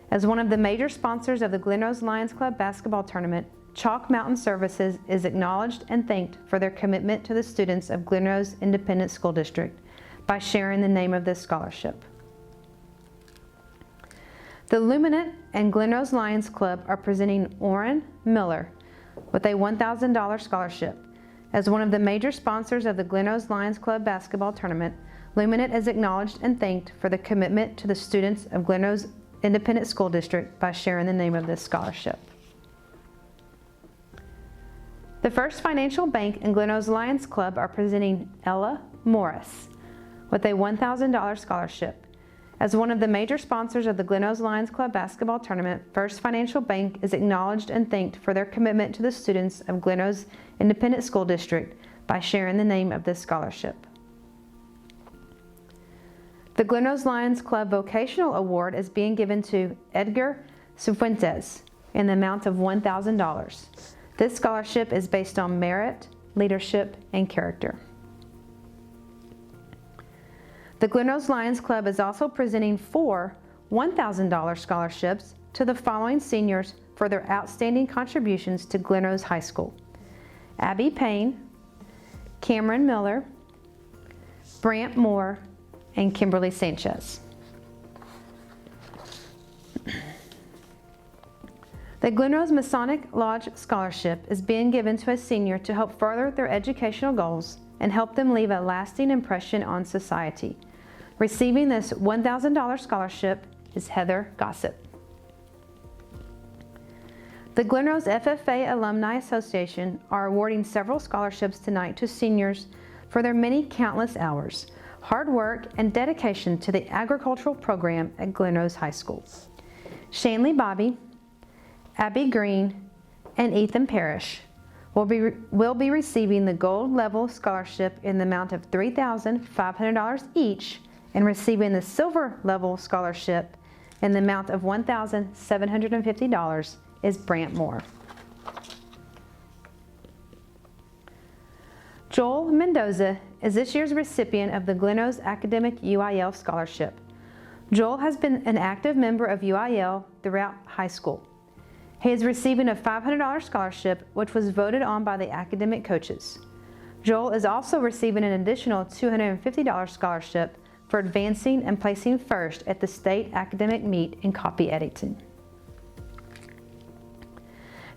As one of the major sponsors of the Glen Rose Lions Club basketball tournament, Chalk Mountain Services is acknowledged and thanked for their commitment to the students of Glen Rose Independent School District by sharing the name of this scholarship. The Luminant and Glen Rose Lions Club are presenting Orrin Miller with a $1,000 scholarship. As one of the major sponsors of the Glen Rose Lions Club basketball tournament, Luminant is acknowledged and thanked for the commitment to the students of Glen Rose Independent School District by sharing the name of this scholarship. The First Financial Bank and Glen Rose Lions Club are presenting Ella Morris with a $1,000 scholarship. As one of the major sponsors of the Glen Rose Lions Club basketball tournament, First Financial Bank is acknowledged and thanked for their commitment to the students of Glen Rose Independent School District by sharing the name of this scholarship. The Glen Rose Lions Club Vocational Award is being given to Edgar Cifuentes in the amount of $1,000. This scholarship is based on merit, leadership, and character. The Glen Rose Lions Club is also presenting 4 $1,000 scholarships to the following seniors for their outstanding contributions to Glen Rose High School: Abby Payne, Cameron Miller, Brant Moore, and Kimberly Sanchez. The Glen Rose Masonic Lodge Scholarship is being given to a senior to help further their educational goals and help them leave a lasting impression on society. Receiving this $1,000 scholarship is Heather Gossip. The Glen Rose FFA Alumni Association are awarding several scholarships tonight to seniors for their many countless hours, hard work, and dedication to the agricultural program at Glen Rose High School. Shanley Bobby, Abby Green, and Ethan Parrish will be receiving the gold level scholarship in the amount of $3,500 each, and receiving the silver level scholarship in the amount of $1,750 is Brant Moore. Joel Mendoza is this year's recipient of the Glen Rose Academic UIL Scholarship. Joel has been an active member of UIL throughout high school. He is receiving a $500 scholarship, which was voted on by the academic coaches. Joel is also receiving an additional $250 scholarship for advancing and placing first at the state academic meet in copy editing.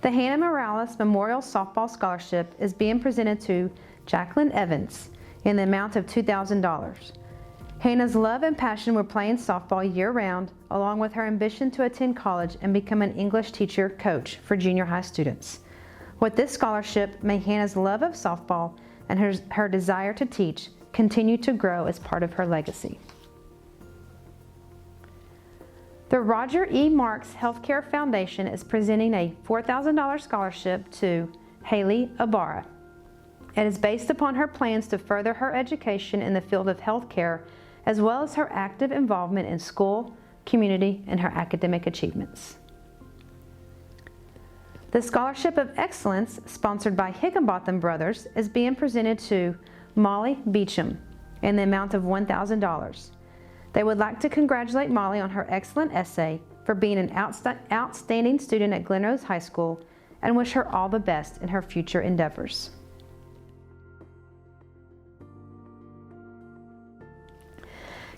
The Hannah Morales Memorial Softball Scholarship is being presented to Jacqueline Evans in the amount of $2,000. Hannah's love and passion were playing softball year-round, along with her ambition to attend college and become an English teacher coach for junior high students. With this scholarship, may Hannah's love of softball and her desire to teach continue to grow as part of her legacy. The Roger E. Marks Healthcare Foundation is presenting a $4,000 scholarship to Haley Ibarra. It is based upon her plans to further her education in the field of healthcare, as well as her active involvement in school, community, and her academic achievements. The Scholarship of Excellence, sponsored by Higginbotham Brothers, is being presented to Molly Beecham in the amount of $1,000. They would like to congratulate Molly on her excellent essay for being an outstanding student at Glen Rose High School and wish her all the best in her future endeavors.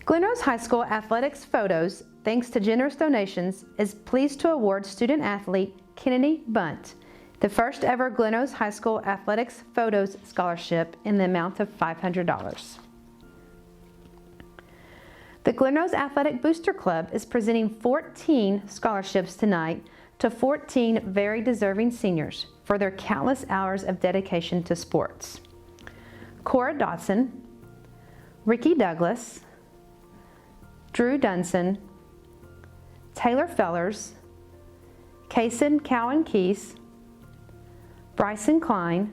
Glen Rose High School Athletics Photos, thanks to generous donations, is pleased to award student athlete Kennedy Bunt the first ever Glen Rose High School Athletics Photos Scholarship in the amount of $500. The Glen Rose Athletic Booster Club is presenting 14 scholarships tonight to 14 very deserving seniors for their countless hours of dedication to sports. Cora Dotson, Ricky Douglas, Drew Dunson, Taylor Fellers, Kaysen Cowan Keese, Bryson Klein,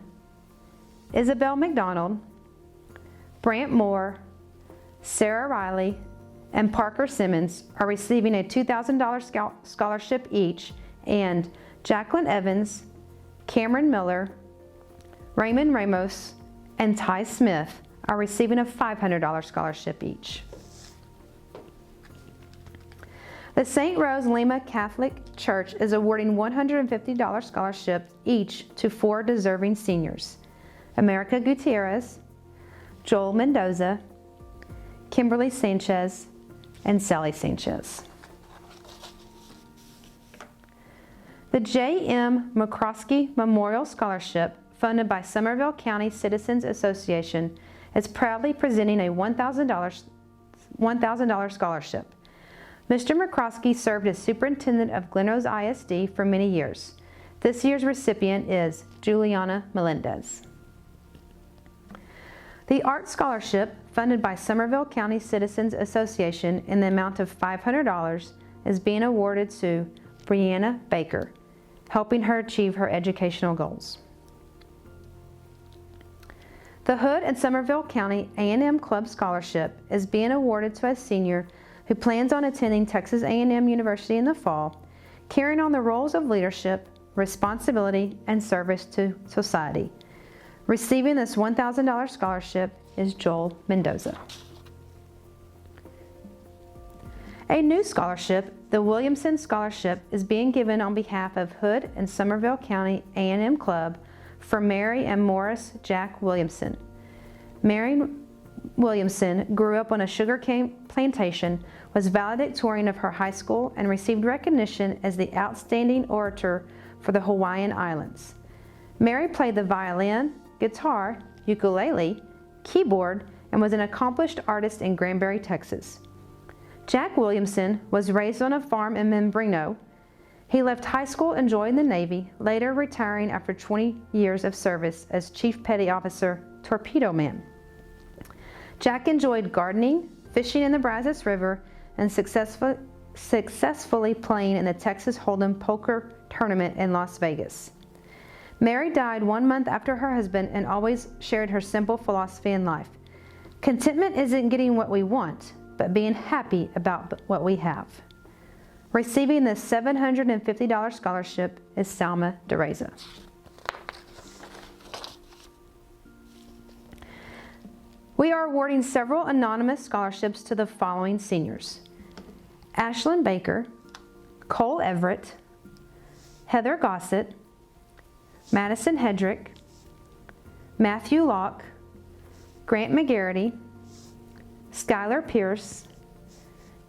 Isabel McDonald, Brant Moore, Sarah Riley, and Parker Simmons are receiving a $2,000 scholarship each, and Jacqueline Evans, Cameron Miller, Raymond Ramos, and Ty Smith are receiving a $500 scholarship each. The St. Rose Lima Catholic Church is awarding $150 scholarships each to 4 deserving seniors: America Gutierrez, Joel Mendoza, Kimberly Sanchez, and Sally Sanchez. The J.M. McCroskey Memorial Scholarship, funded by Somerville County Citizens Association, is proudly presenting a $1,000 scholarship. Mr. McCroskey served as superintendent of Glen Rose ISD for many years. This year's recipient is Juliana Melendez. The Art Scholarship, funded by Somerville County Citizens Association in the amount of $500, is being awarded to Brianna Baker, helping her achieve her educational goals. The Hood and Somerville County A&M Club Scholarship is being awarded to a senior who plans on attending Texas A&M University in the fall, carrying on the roles of leadership, responsibility, and service to society. Receiving this $1,000 scholarship is Joel Mendoza. A new scholarship, the Williamson Scholarship, is being given on behalf of Hood and Somerville County A&M Club for Mary and Morris Jack Williamson. Mary Williamson grew up on a sugarcane plantation, was valedictorian of her high school, and received recognition as the outstanding orator for the Hawaiian Islands. Mary played the violin, guitar, ukulele, keyboard, and was an accomplished artist in Granbury, Texas. Jack Williamson was raised on a farm in Membrino. He left high school and joined the Navy, later retiring after 20 years of service as Chief Petty Officer, Torpedo Man. Jack enjoyed gardening, fishing in the Brazos River, and successfully playing in the Texas Hold'em poker tournament in Las Vegas. Mary died 1 month after her husband and always shared her simple philosophy in life. Contentment isn't getting what we want, but being happy about what we have. Receiving the $750 scholarship is Salma DeReza. We are awarding several anonymous scholarships to the following seniors: Ashlyn Baker, Cole Everett, Heather Gossett, Madison Hedrick, Matthew Locke, Grant McGarity, Skylar Pierce,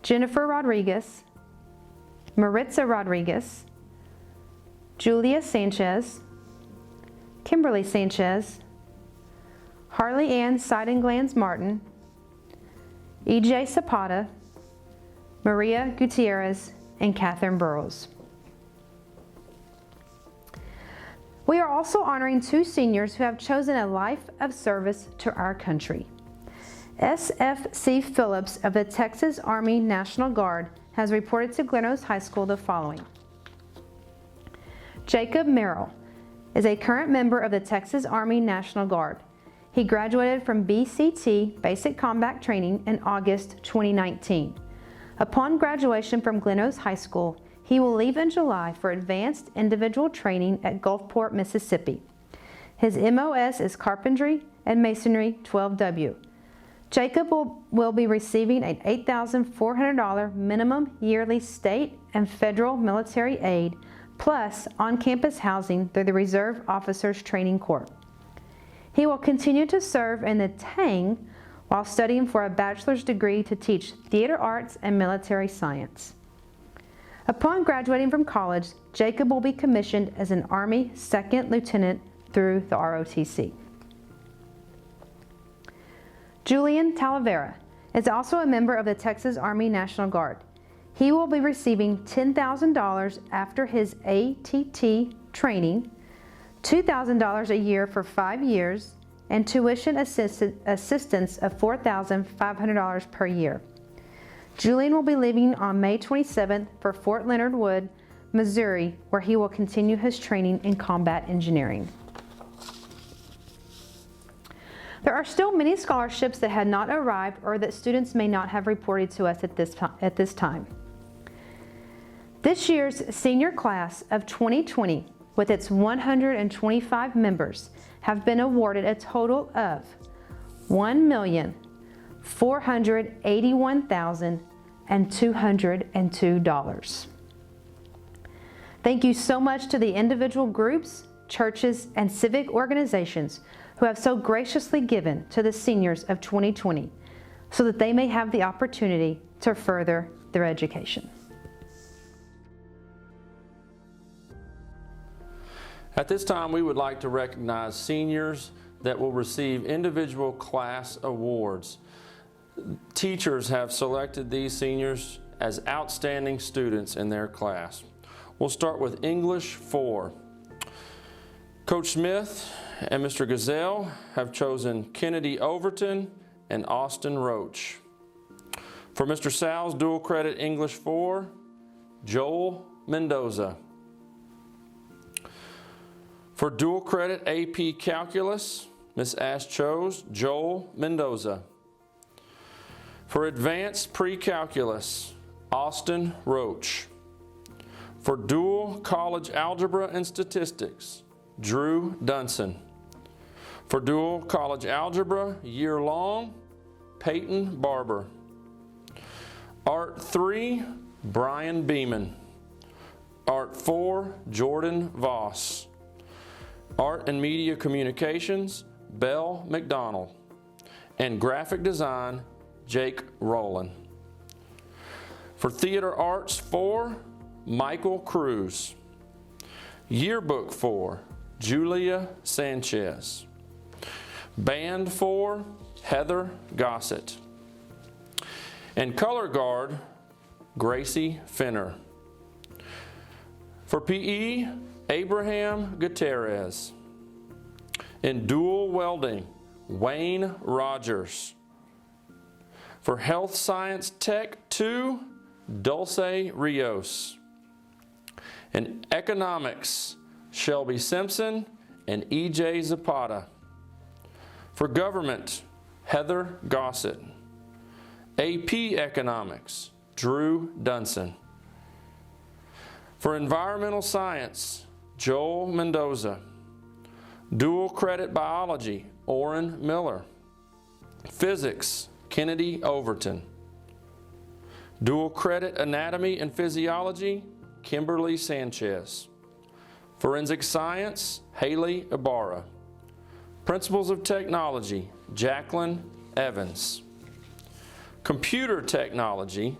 Jennifer Rodriguez, Maritza Rodriguez, Julia Sanchez, Kimberly Sanchez, Harley Ann Seidenglans Martin, EJ Zapata, Maria Gutierrez, and Catherine Burrows. We are also honoring 2 seniors who have chosen a life of service to our country. S.F.C. Phillips of the Texas Army National Guard has reported to Glen Rose High School the following. Jacob Merrill is a current member of the Texas Army National Guard. He graduated from BCT, Basic Combat Training, in August 2019. Upon graduation from Glen Rose High School, he will leave in July for advanced individual training at Gulfport, Mississippi. His MOS is Carpentry and Masonry 12W. Jacob will be receiving an $8,400 minimum yearly state and federal military aid, plus on-campus housing through the Reserve Officers Training Corps. He will continue to serve in the TANG while studying for a bachelor's degree to teach theater arts and military science. Upon graduating from college, Jacob will be commissioned as an Army Second Lieutenant through the ROTC. Julian Talavera is also a member of the Texas Army National Guard. He will be receiving $10,000 after his ATT training, $2,000 a year for 5 years, and tuition assistance of $4,500 per year. Julian will be leaving on May 27th for Fort Leonard Wood, Missouri, where he will continue his training in combat engineering. There are still many scholarships that had not arrived or that students may not have reported to us at this time. This year's senior class of 2020, with its 125 members, have been awarded a total of $1,481,202. Thank you so much to the individual groups, churches, and civic organizations who have so graciously given to the seniors of 2020 so that they may have the opportunity to further their education. At this time, we would like to recognize seniors that will receive individual class awards. Teachers have selected these seniors as outstanding students in their class. We'll start with English 4. Coach Smith and Mr. Gazelle have chosen Kennedy Overton and Austin Roach. For Mr. Sal's dual credit English 4, Joel Mendoza. For dual credit AP Calculus, Ms. Ash chose Joel Mendoza. For advanced pre-calculus, Austin Roach. For dual college algebra and statistics, Drew Dunson. For dual college algebra year-long, Peyton Barber. Art 3, Brian Beeman. Art 4, Jordan Voss. Art and Media Communications, Belle McDonald. And Graphic Design, Jake Rowland. For Theater Arts 4, Michael Cruz. Yearbook 4, Julia Sanchez. Band 4, Heather Gossett. And Color Guard, Gracie Finner. For PE, Abraham Gutierrez. In Dual Welding, Wayne Rogers. For Health Science Tech 2, Dulce Rios. In Economics, Shelby Simpson and EJ Zapata. For Government, Heather Gossett. AP Economics, Drew Dunson. For Environmental Science, Joel Mendoza. Dual Credit Biology, Orrin Miller. Physics, Kennedy Overton. Dual Credit Anatomy and Physiology, Kimberly Sanchez. Forensic Science, Haley Ibarra. Principles of Technology, Jacqueline Evans. Computer Technology,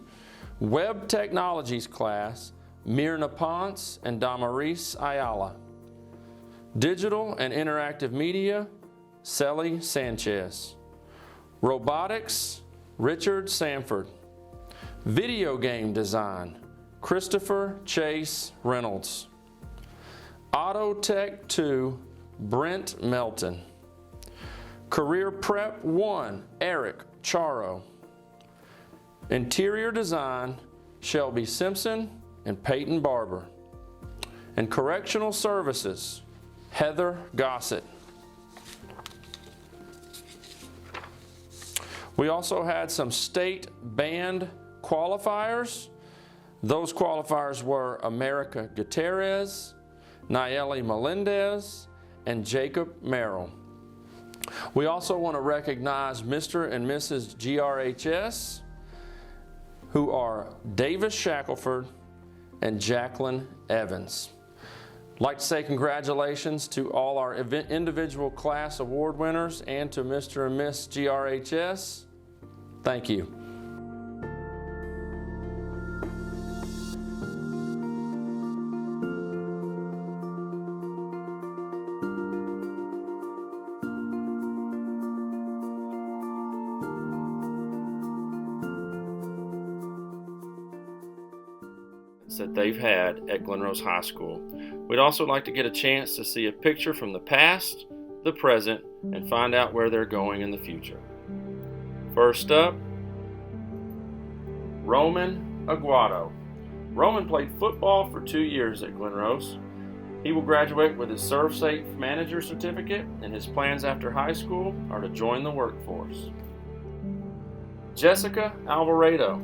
Web Technologies class, Myrna Ponce and Damaris Ayala. Digital and Interactive Media, Sally Sanchez. Robotics, Richard Sanford. Video Game Design, Christopher Chase Reynolds. Auto Tech 2, Brent Melton. Career Prep 1, Eric Charo. Interior Design, Shelby Simpson and Peyton Barber. And Correctional Services, Heather Gossett. We also had some state band qualifiers. Those qualifiers were America Gutierrez, Nayeli Melendez, and Jacob Merrill. We also want to recognize Mr. and Mrs. GRHS, who are Davis Shackelford and Jacqueline Evans. I'd like to say congratulations to all our individual class award winners and to Mr. and Miss GRHS. Thank you. That they've had at Glen Rose High School. We'd also like to get a chance to see a picture from the past, the present, and find out where they're going in the future. First up, Roman Aguado. Roman played football for 2 years at Glen Rose. He will graduate with his Serve Safe Manager Certificate, and his plans after high school are to join the workforce. Jessica Alvarado.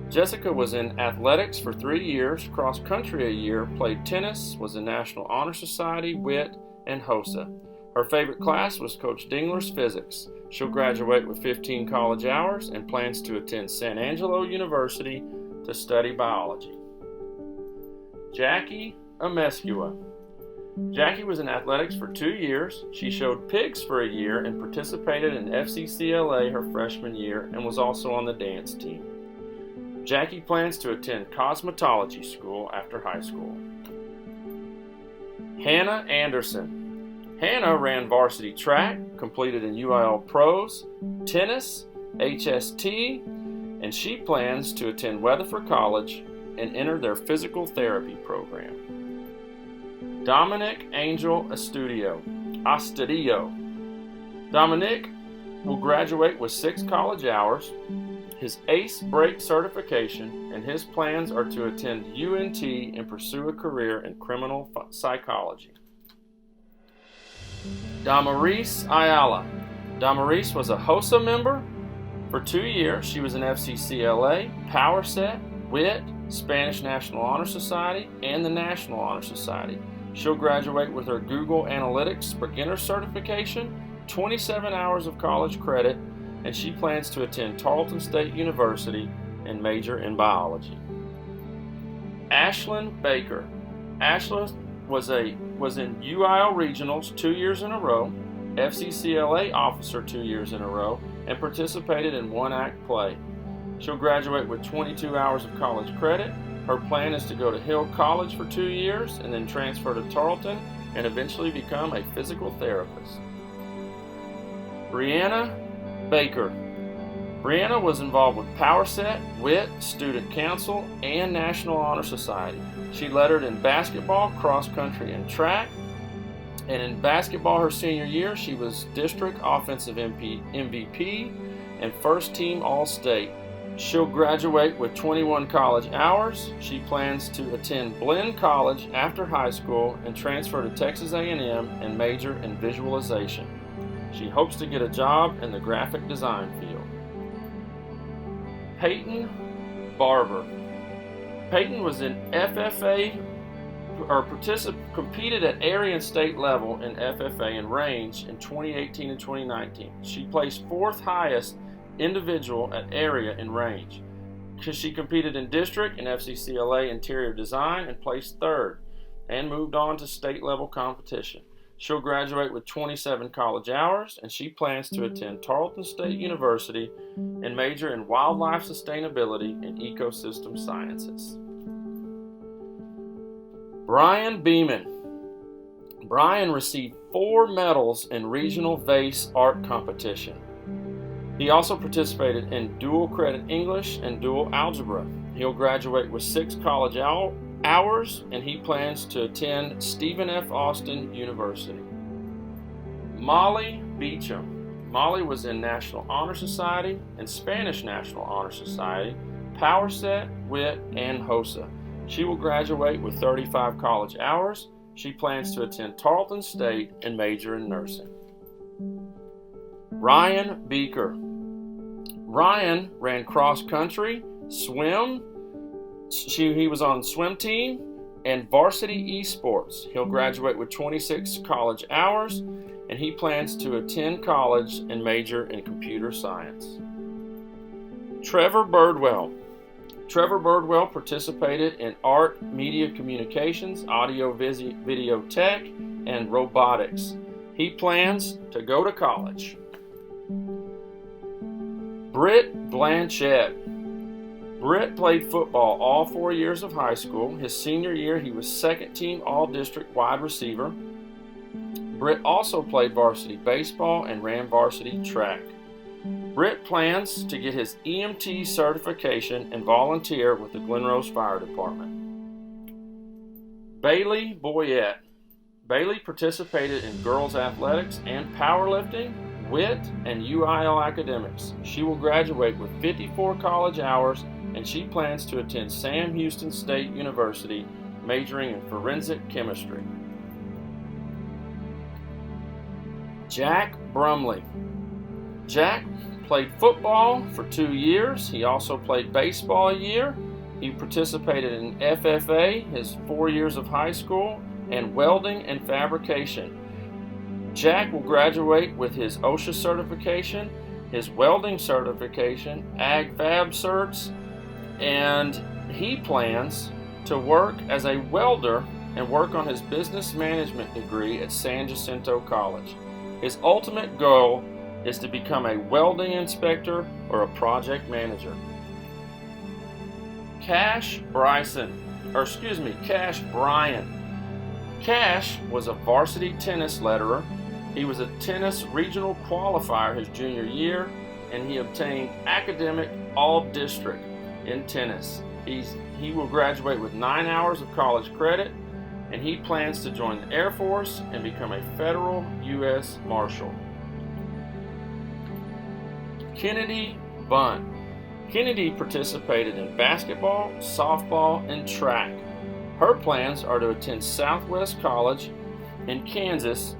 Jessica was in athletics for 3 years, cross country a year, played tennis, was in National Honor Society, WIT, and HOSA. Her favorite class was Coach Dingler's physics. She'll graduate with 15 college hours and plans to attend San Angelo University to study biology. Jackie Amescua. Jackie was in athletics for 2 years. She showed pigs for a year and participated in FCCLA her freshman year and was also on the dance team. Jackie plans to attend cosmetology school after high school. Hannah Anderson. Hannah ran varsity track, completed in UIL Pros, tennis, HST, and she plans to attend Weatherford College and enter their physical therapy program. Dominic Angel Astudio. Dominic will graduate with 6 college hours, his ACE break certification, and his plans are to attend UNT and pursue a career in criminal psychology. Damaris Ayala. Damaris was a HOSA member for 2 years. She was an FCCLA, Power Set, WIT, Spanish National Honor Society, and the National Honor Society. She'll graduate with her Google Analytics beginner certification, 27 hours of college credit, and she plans to attend Tarleton State University and major in biology. Ashlyn Baker. Ashlyn was in UIL Regionals 2 years in a row, FCCLA Officer 2 years in a row, and participated in one-act play. She'll graduate with 22 hours of college credit. Her plan is to go to Hill College for 2 years and then transfer to Tarleton and eventually become a physical therapist. Brianna Baker. Brianna was involved with Power Set, WIT, Student Council, and National Honor Society. She lettered in basketball, cross country, and track. And in basketball her senior year, she was district offensive MVP and first team All-State. She'll graduate with 21 college hours. She plans to attend Glen College after high school and transfer to Texas A&M and major in visualization. She hopes to get a job in the graphic design field. Peyton Barber. Peyton was in FFA competed at area and state level in FFA and range in 2018 and 2019. She placed 4th highest individual at area and range. She competed in district and FCCLA interior design and placed 3rd and moved on to state level competition. She'll graduate with 27 college hours and she plans to attend Tarleton State University and major in wildlife sustainability and ecosystem sciences. Brian Beeman. Brian received 4 medals in regional vase art competition. He also participated in dual credit English and dual algebra. He'll graduate with 6 college hours and he plans to attend Stephen F. Austin University. Molly Beecham. Molly was in National Honor Society and Spanish National Honor Society, Power Set, WIT, and HOSA. She will graduate with 35 college hours. She plans to attend Tarleton State and major in nursing. Ryan Beaker. Ryan ran cross country, swim. He was on swim team and varsity esports. He'll graduate with 26 college hours and he plans to attend college and major in computer science. Trevor Birdwell. Trevor Birdwell participated in art, media communications, audio, video tech, and robotics. He plans to go to college. Britt Blanchett. Britt played football all 4 years of high school. His senior year, he was 2nd team All-District wide receiver. Britt also played varsity baseball and ran varsity track. Britt plans to get his EMT certification and volunteer with the Glen Rose Fire Department. Bailey Boyette. Bailey participated in girls athletics and powerlifting, WIT, and UIL academics. She will graduate with 54 college hours and she plans to attend Sam Houston State University, majoring in forensic chemistry. Jack Brumley. Jack played football for 2 years. He also played baseball a year. He participated in FFA his 4 years of high school and welding and fabrication. Jack will graduate with his OSHA certification, his welding certification, Ag Fab certs, and he plans to work as a welder and work on his business management degree at San Jacinto College. His ultimate goal is to become a welding inspector or a project manager. Cash Bryan. Cash was a varsity tennis letterer. He was a tennis regional qualifier his junior year, and he obtained academic all-district in tennis. He will graduate with 9 hours of college credit, and he plans to join the Air Force and become a federal U.S. Marshal. Kennedy Bunt. Kennedy participated in basketball, softball, and track. Her plans are to attend Southwest College in Kansas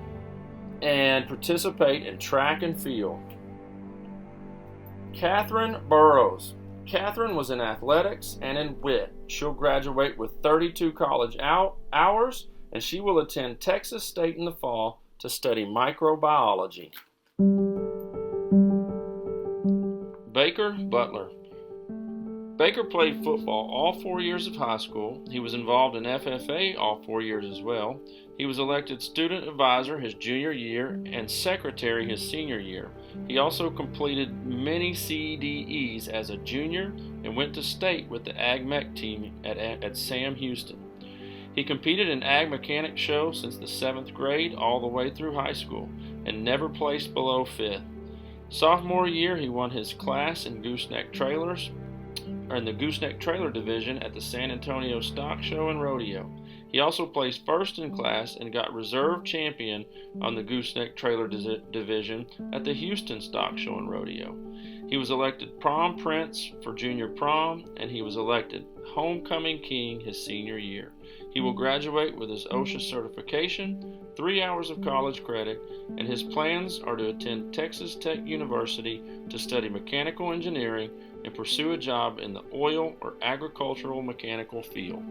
and participate in track and field. Catherine Burrows. Catherine was in athletics and in wit. She'll graduate with 32 college hours, and she will attend Texas State in the fall to study microbiology. Baker Butler. Baker played football all 4 years of high school. He was involved in FFA all 4 years as well. He was elected student advisor his junior year and secretary his senior year. He also completed many CDEs as a junior and went to state with the Ag Mech team at Sam Houston. He competed in Ag Mechanic Show since the 7th grade all the way through high school and never placed below 5th. Sophomore year, he won his class in gooseneck trailers, or in the gooseneck trailer division at the San Antonio Stock Show and Rodeo. He also placed first in class and got reserve champion on the gooseneck trailer division at the Houston Stock Show and Rodeo. He was elected prom prince for junior prom, and he was elected homecoming king his senior year. He will graduate with his OSHA certification, 3 hours of college credit, and his plans are to attend Texas Tech University to study mechanical engineering and pursue a job in the oil or agricultural mechanical field.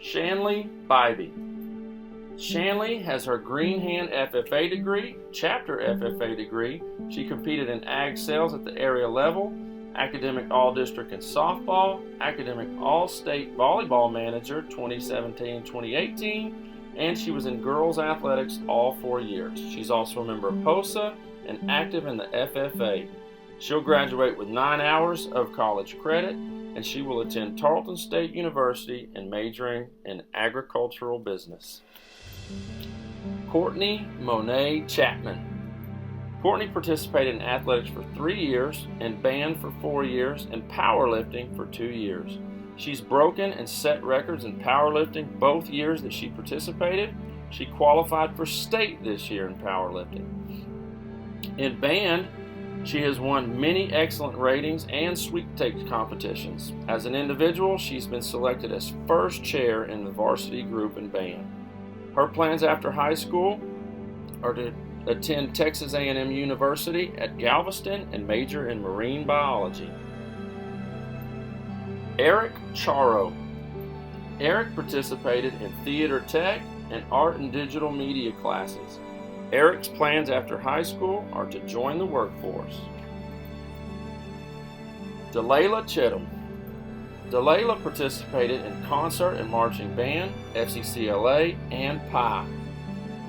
Shanley Bybee. Shanley has her Green Hand FFA degree, Chapter FFA degree. She competed in Ag Sales at the area level, Academic All-District in softball, Academic All-State Volleyball Manager 2017-2018, and she was in girls athletics all 4 years. She's also a member of HOSA and active in the FFA. She'll graduate with 9 hours of college credit, and she will attend Tarleton State University and majoring in agricultural business. Courtney Monet Chapman. Courtney participated in athletics for 3 years, in band for 4 years, and powerlifting for 2 years. She's broken and set records in powerlifting both years that she participated. She qualified for state this year in powerlifting. In band, she has won many excellent ratings and sweepstakes competitions. As an individual, she's been selected as first chair in the varsity group in band. Her plans after high school are to attend Texas A&M University at Galveston and major in marine biology. Eric Charo. Eric participated in theater tech and art and digital media classes. Eric's plans after high school are to join the workforce. Delayla Chittum. Delayla participated in concert and marching band, FCCLA, and PI.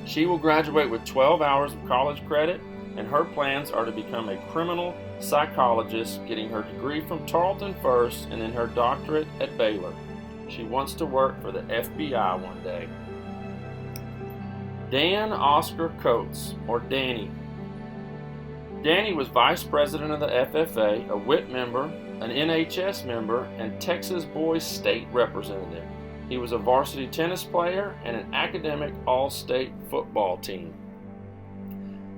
She will graduate with 12 hours of college credit, and her plans are to become a criminal psychologist, getting her degree from Tarleton first and then her doctorate at Baylor. She wants to work for the FBI one day. Dan Oscar Coates, or Danny. Danny was vice president of the FFA, a WIT member, an NHS member, and Texas Boys State representative. He was a varsity tennis player and an academic all-state football team.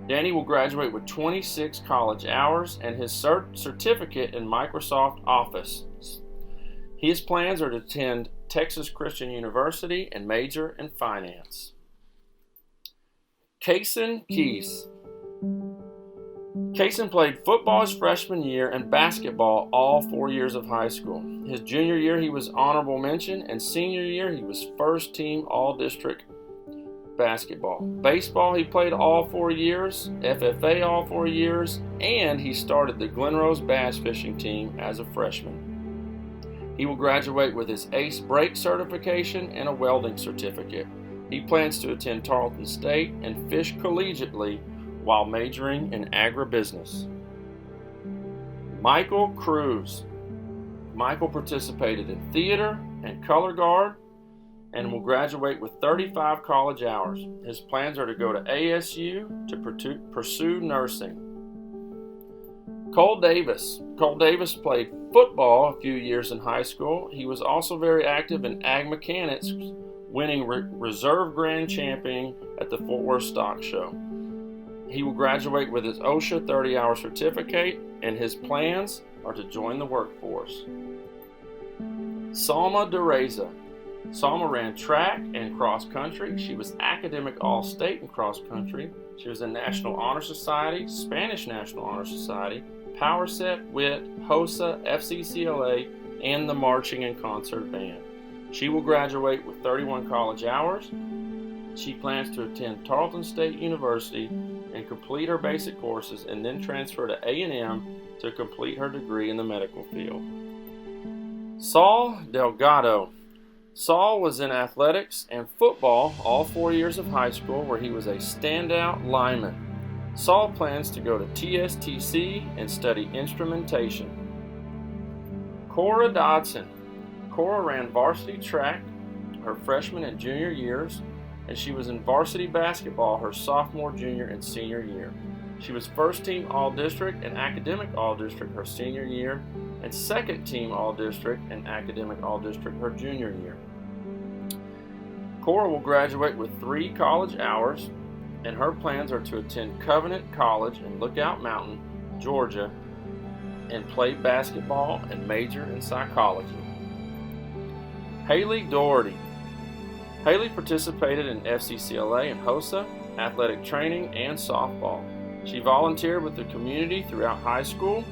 Danny will graduate with 26 college hours and his certificate in Microsoft Office. His plans are to attend Texas Christian University and major in finance. Kaysen Keys. Kaysen played football his freshman year and basketball all 4 years of high school. His junior year he was honorable mention, and senior year he was first team all-district basketball. Baseball he played all 4 years, FFA all 4 years, and he started the Glen bass fishing team as a freshman. He will graduate with his ACE brake certification and a welding certificate. He plans to attend Tarleton State and fish collegiately while majoring in agribusiness. Michael Cruz. Michael participated in theater and color guard and will graduate with 35 college hours. His plans are to go to ASU to pursue nursing. Cole Davis. Cole Davis played football a few years in high school. He was also very active in ag mechanics, winning reserve grand champion at the Fort Worth Stock Show. He will graduate with his OSHA 30-hour certificate, and his plans are to join the workforce. Salma DeReza. Salma ran track and cross country. She was academic all-state in cross country. She was in National Honor Society, Spanish National Honor Society, Power Set, WIT, HOSA, FCCLA, and the marching and concert band. She will graduate with 31 college hours. She plans to attend Tarleton State University and complete her basic courses and then transfer to A&M to complete her degree in the medical field. Saul Delgado. Saul was in athletics and football all 4 years of high school, where he was a standout lineman. Saul plans to go to TSTC and study instrumentation. Cora Dodson. Cora ran varsity track her freshman and junior years, and she was in varsity basketball her sophomore, junior, and senior year. She was first team All-District and academic All-District her senior year, and second team All-District and academic All-District her junior year. Cora will graduate with 3 college hours, and her plans are to attend Covenant College in Lookout Mountain, Georgia, and play basketball and major in psychology. Haley Doherty. Haley participated in FCCLA and HOSA, athletic training, and softball. She volunteered with the community throughout high school,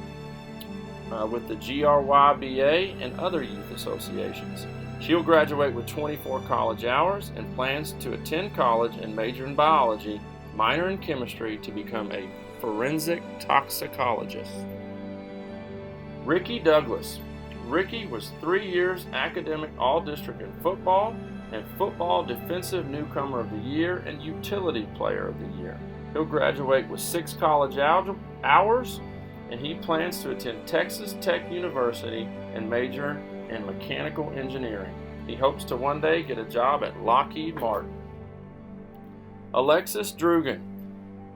with the GRYBA and other youth associations. She'll graduate with 24 college hours and plans to attend college and major in biology, minor in chemistry, to become a forensic toxicologist. Ricky Douglas. Ricky was 3 years academic All-District in football and football defensive newcomer of the year and utility player of the year. He'll graduate with 6 college hours, and he plans to attend Texas Tech University and major in mechanical engineering. He hopes to one day get a job at Lockheed Martin. Alexis Drugan.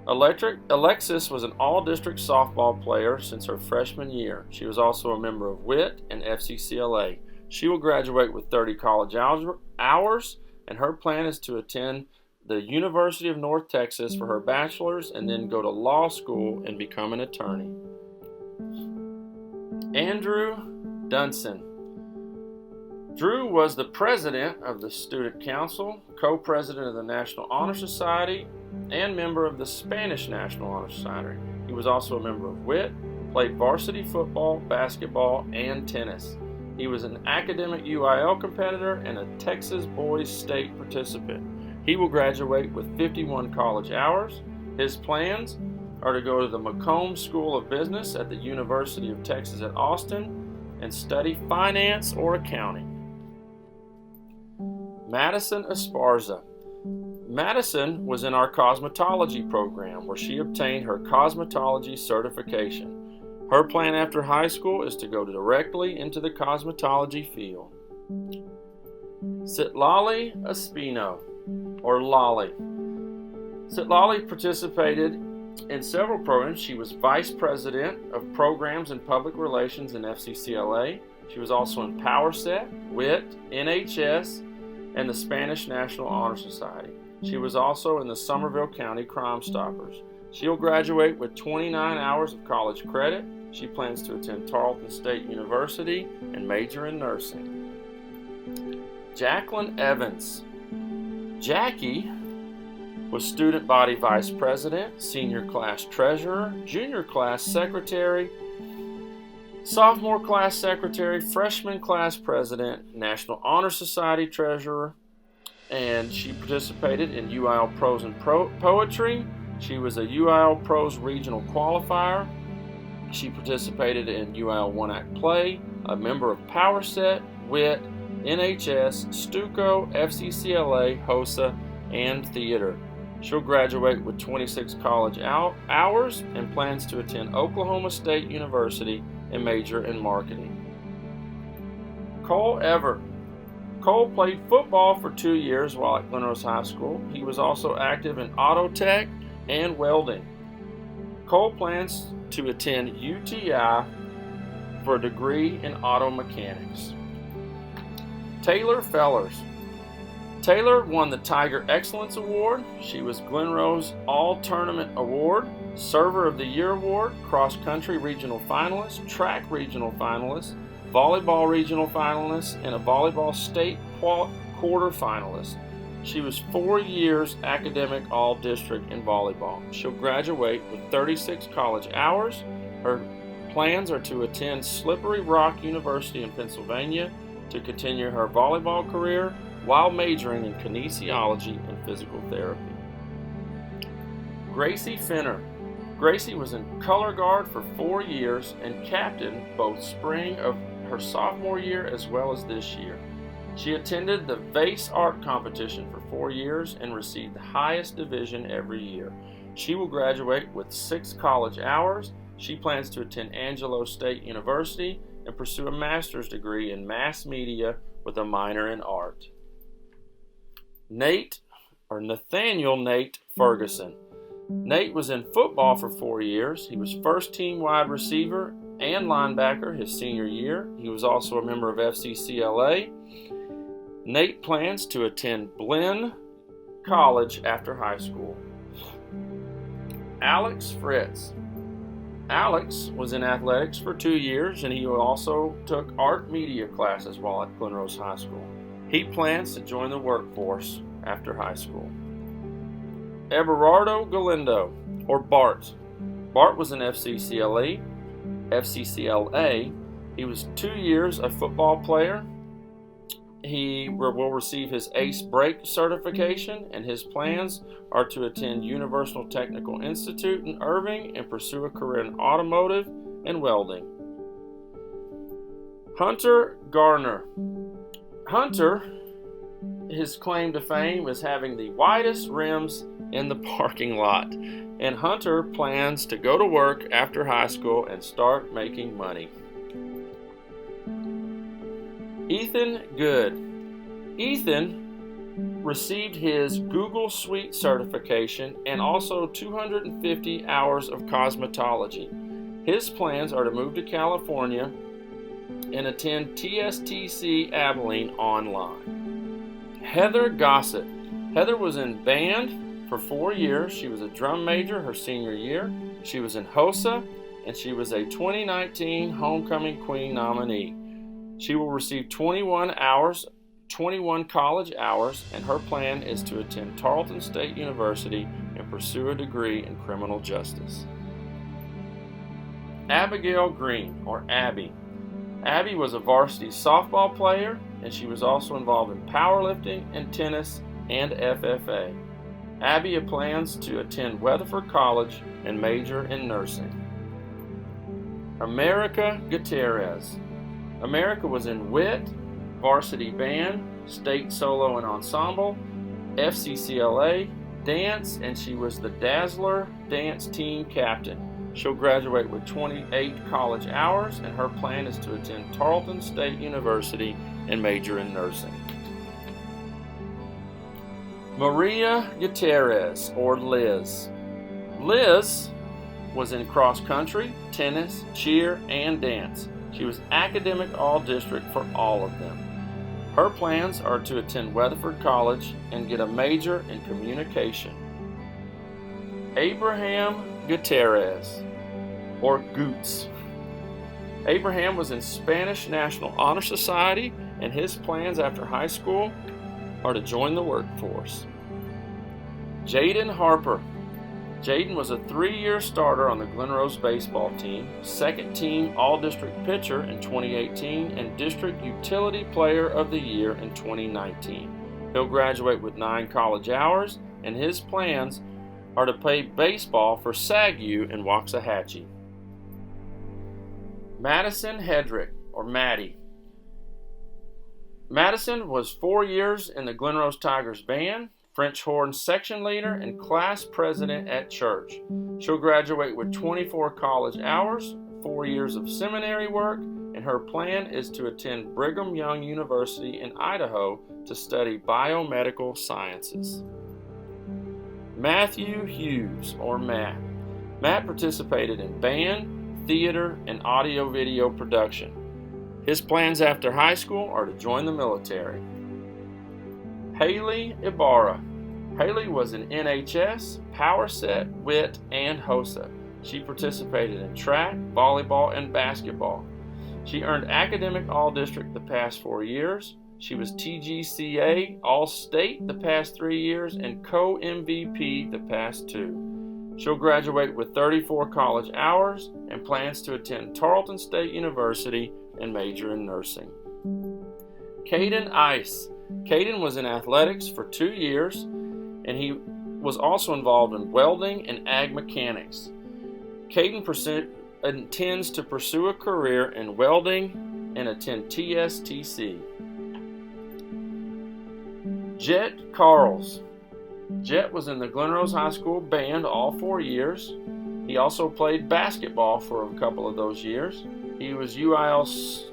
Alexis was an all-district softball player since her freshman year. She was also a member of WIT and FCCLA. She will graduate with 30 college hours, and her plan is to attend the University of North Texas for her bachelor's and then go to law school and become an attorney. Andrew Dunson. Drew was the president of the Student Council, co-president of the National Honor Society, and member of the Spanish National Honor Society. He was also a member of WIT, played varsity football, basketball, and tennis. He was an academic UIL competitor and a Texas Boys State participant. He will graduate with 51 college hours. His plans are to go to the McComb School of Business at the University of Texas at Austin and study finance or accounting. Madison Esparza. Madison was in our cosmetology program, where she obtained her cosmetology certification. Her plan after high school is to go directly into the cosmetology field. Citlali Espino, or Lolly. Citlali participated in several programs. She was vice president of programs and public relations in FCCLA. She was also in Power Set, WIT, NHS, and the Spanish National Honor Society. She was also in the Somerville County Crime Stoppers. She'll graduate with 29 hours of college credit. She plans to attend Tarleton State University and major in nursing. Jacqueline Evans. Jackie was student body vice president, senior class treasurer, junior class secretary, sophomore class secretary, freshman class president, National Honor Society treasurer, and she participated in UIL Prose and Poetry. She was a UIL Prose regional qualifier. She participated in UIL One Act Play, a member of Power Set, WIT, NHS, Stuco, FCCLA, HOSA, and Theater. She'll graduate with 26 college hours and plans to attend Oklahoma State University and major in marketing. Cole Everett. Cole played football for 2 years while at Glen Rose High School. He was also active in auto tech and welding. Cole plans to attend UTI for a degree in auto mechanics. Taylor Fellers. Taylor won the Tiger Excellence Award. She was Glen Rose All-Tournament Award, Server of the Year Award, Cross Country Regional Finalist, Track Regional Finalist, Volleyball Regional Finalist, and a Volleyball State Quarter Finalist. She was 4 years academic all-district in volleyball. She'll graduate with 36 college hours. Her plans are to attend Slippery Rock University in Pennsylvania to continue her volleyball career while majoring in kinesiology and physical therapy. Gracie Finner. Gracie was in color guard for 4 years and captained both spring of her sophomore year as well as this year. She attended the Vase Art Competition for 4 years and received the highest division every year. She will graduate with 6 college hours. She plans to attend Angelo State University and pursue a master's degree in mass media with a minor in art. Nathaniel Nate Ferguson. Nate was in football for 4 years. He was first team wide receiver and linebacker his senior year. He was also a member of FCCLA. Nate plans to attend Glen College after high school. Alex Fritz. Alex was in athletics for 2 years, and he also took art media classes while at Glen Rose High School. He plans to join the workforce after high school. Everardo Galindo, or Bart. Bart was in FCCLA. He was 2 years a football player. He will receive his ACE Brake certification, and his plans are to attend Universal Technical Institute in Irving and pursue a career in automotive and welding. Hunter Garner. Hunter, his claim to fame is having the widest rims in the parking lot, and Hunter plans to go to work after high school and start making money. Ethan Good. Ethan received his Google Suite certification and also 250 hours of cosmetology. His plans are to move to California and attend TSTC Abilene online. Heather Gossett. Heather was in band for 4 years. She was a drum major her senior year. She was in HOSA, and she was a 2019 Homecoming Queen nominee. She will receive 21 college hours, and her plan is to attend Tarleton State University and pursue a degree in criminal justice. Abigail Green, or Abby. Abby was a varsity softball player, and she was also involved in powerlifting and tennis and FFA. Abby plans to attend Weatherford College and major in nursing. America Gutierrez. America was in WIT, varsity band, state solo and ensemble, FCCLA, dance, and she was the Dazzler dance team captain. She'll graduate with 28 college hours, and her plan is to attend Tarleton State University and major in nursing. Maria Gutierrez, or Liz. Liz was in cross country, tennis, cheer, and dance. She was academic all-district for all of them. Her plans are to attend Weatherford College and get a major in communication. Abraham Gutierrez, or Goots. Abraham was in Spanish National Honor Society, and his plans after high school are to join the workforce. Jaden Harper. Jaden was a 3-year starter on the Glen Rose baseball team, second team all-district pitcher in 2018, and district utility player of the year in 2019. He'll graduate with 9 college hours, and his plans are to play baseball for SAGU in Waxahachie. Madison Hedrick, or Maddie. Madison was 4 years in the Glen Rose Tigers band, French horn section leader, and class president at church. She'll graduate with 24 college hours, 4 years of seminary work, and her plan is to attend Brigham Young University in Idaho to study biomedical sciences. Matthew Hughes, or Matt. Matt participated in band, theater, and audio-video production. His plans after high school are to join the military. Haley Ibarra. Haley was in NHS, Power Set, WIT, and HOSA. She participated in track, volleyball, and basketball. She earned academic All-District the past 4 years. She was TGCA All-State the past 3 years and co-MVP the past 2. She'll graduate with 34 college hours and plans to attend Tarleton State University and major in nursing. Caden Ice. Caden was in athletics for 2 years, and he was also involved in welding and ag mechanics. Caden intends to pursue a career in welding and attend TSTC. Jet Carls. Jet was in the Glen Rose High School band all 4 years. He also played basketball for a couple of those years. He was UIL's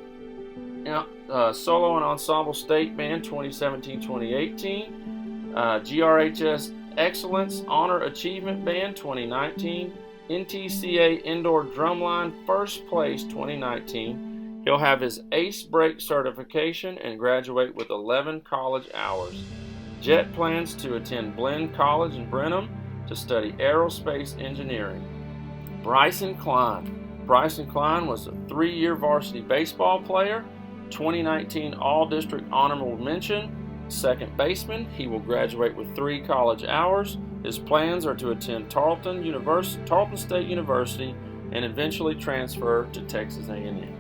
solo and ensemble state band 2017-2018, GRHS Excellence Honor Achievement Band 2019, NTCA Indoor Drumline First Place 2019. He'll have his ACE Break certification and graduate with 11 college hours. Jet plans to attend Glen College in Brenham to study aerospace engineering. Bryson Klein. Bryson Klein was a 3-year varsity baseball player, 2019 All-District Honorable Mention, second baseman. He will graduate with 3 college hours. His plans are to attend Tarleton State University and eventually transfer to Texas A&M.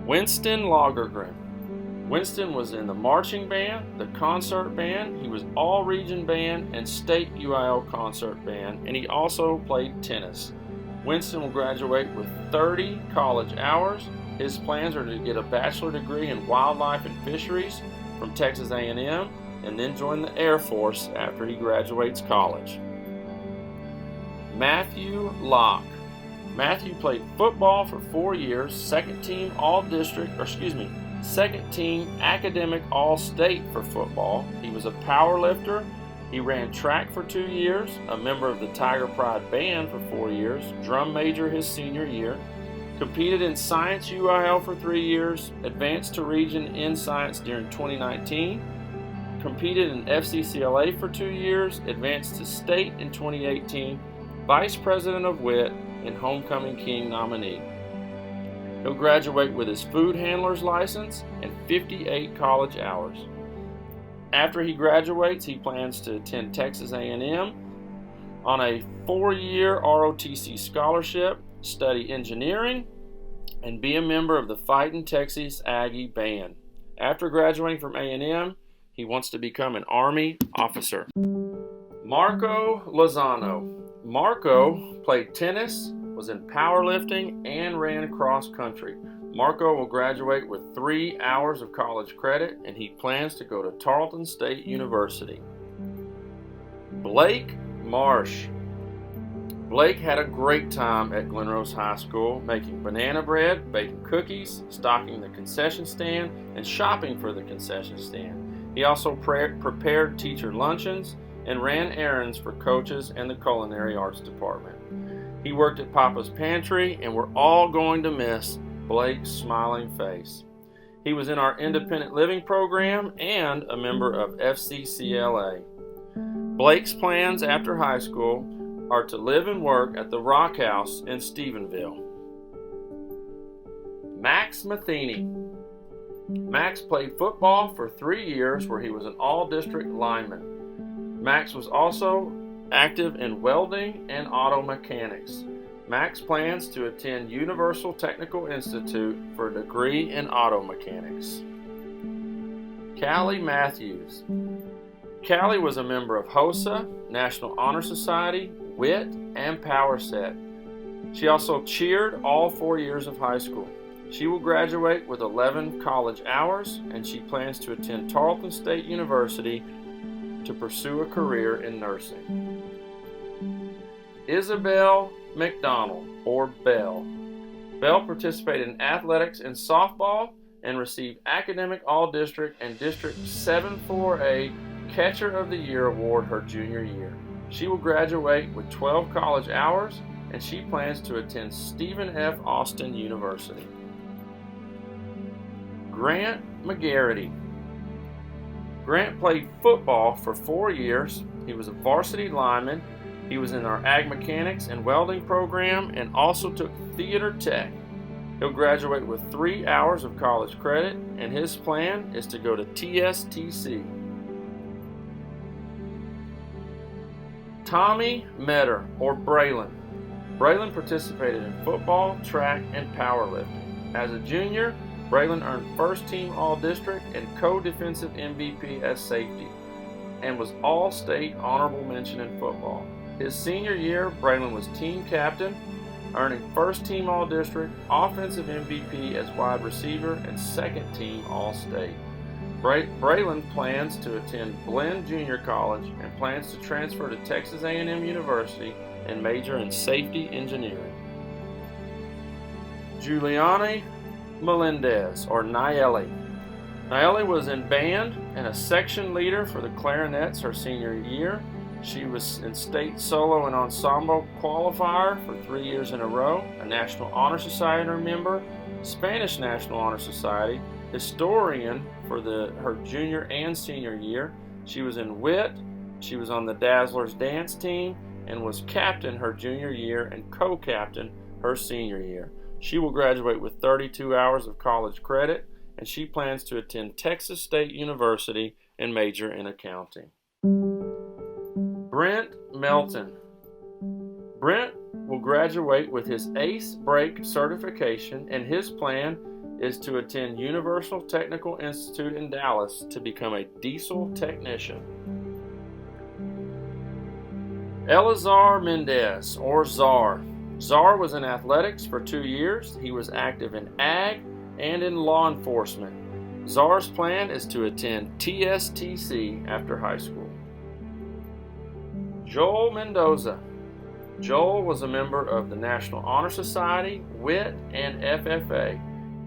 Winston Lagergren. Winston was in the marching band, the concert band. He was all-region band and state UIL concert band, and he also played tennis. Winston will graduate with 30 college hours. His plans are to get a bachelor degree in wildlife and fisheries from Texas A&M and then join the Air Force after he graduates college. Matthew Locke. Matthew played football for 4 years, second team academic All-State for football. He was a power lifter. He ran track for 2 years, a member of the Tiger Pride Band for 4 years, drum major his senior year, competed in Science UIL for 3 years, advanced to region in Science during 2019, competed in FCCLA for 2 years, advanced to state in 2018, vice president of WIT, and homecoming king nominee. He'll graduate with his food handler's license and 58 college hours. After he graduates, he plans to attend Texas A&M on a 4-year ROTC scholarship, study engineering, and be a member of the Fightin' Texas Aggie Band. After graduating from A&M, he wants to become an Army officer. Marco Lozano. Marco played tennis, was in powerlifting, and ran cross country. Marco will graduate with 3 hours of college credit, and he plans to go to Tarleton State University. Blake Marsh. Blake had a great time at Glen Rose High School, making banana bread, baking cookies, stocking the concession stand, and shopping for the concession stand. He also prepared teacher luncheons and ran errands for coaches and the culinary arts department. He worked at Papa's Pantry, and we're all going to miss Blake's smiling face. He was in our independent living program and a member of FCCLA. Blake's plans after high school are to live and work at the Rock House in Stephenville. Max Matheny. Max played football for 3 years where he was an all-district lineman. Max was also active in welding and auto mechanics. Max plans to attend Universal Technical Institute for a degree in auto mechanics. Callie Matthews. Callie was a member of HOSA, National Honor Society, WIT, and Power Set. She also cheered all 4 years of high school. She will graduate with 11 college hours, and she plans to attend Tarleton State University to pursue a career in nursing. Isabel McDonald, or Belle. Bell participated in athletics and softball and received Academic All-District and District 7-4A Catcher of the Year award her junior year. She will graduate with 12 college hours, and she plans to attend Stephen F. Austin University. Grant McGarity. Grant played football for 4 years. He was a varsity lineman. He was in our ag mechanics and welding program and also took theater tech. He'll graduate with 3 hours of college credit, and his plan is to go to TSTC. Tommy Metter, or Braylon. Braylon participated in football, track, and powerlifting. As a junior, Braylon earned first team All-District and co-defensive MVP as safety, and was All-State honorable mention in football. His senior year, Braylon was team captain, earning first team All-District, offensive MVP as wide receiver, and second team All-State. Braylon plans to attend Glen Junior College and plans to transfer to Texas A&M University and major in safety engineering. Juliani Melendez, or Nayeli. Nayeli was in band and a section leader for the clarinets her senior year. She was in state solo and ensemble qualifier for 3 years in a row, a National Honor Society member, Spanish National Honor Society, historian for her junior and senior year. She was in WIT, she was on the Dazzlers dance team, and was captain her junior year and co-captain her senior year. She will graduate with 32 hours of college credit, and she plans to attend Texas State University and major in accounting. Brent Melton. Brent will graduate with his ACE Brake certification, and his plan is to attend Universal Technical Institute in Dallas to become a diesel technician. Elazar Mendez, or Czar. Czar was in athletics for 2 years. He was active in ag and in law enforcement. Czar's plan is to attend TSTC after high school. Joel Mendoza. Joel was a member of the National Honor Society, WIT, and FFA.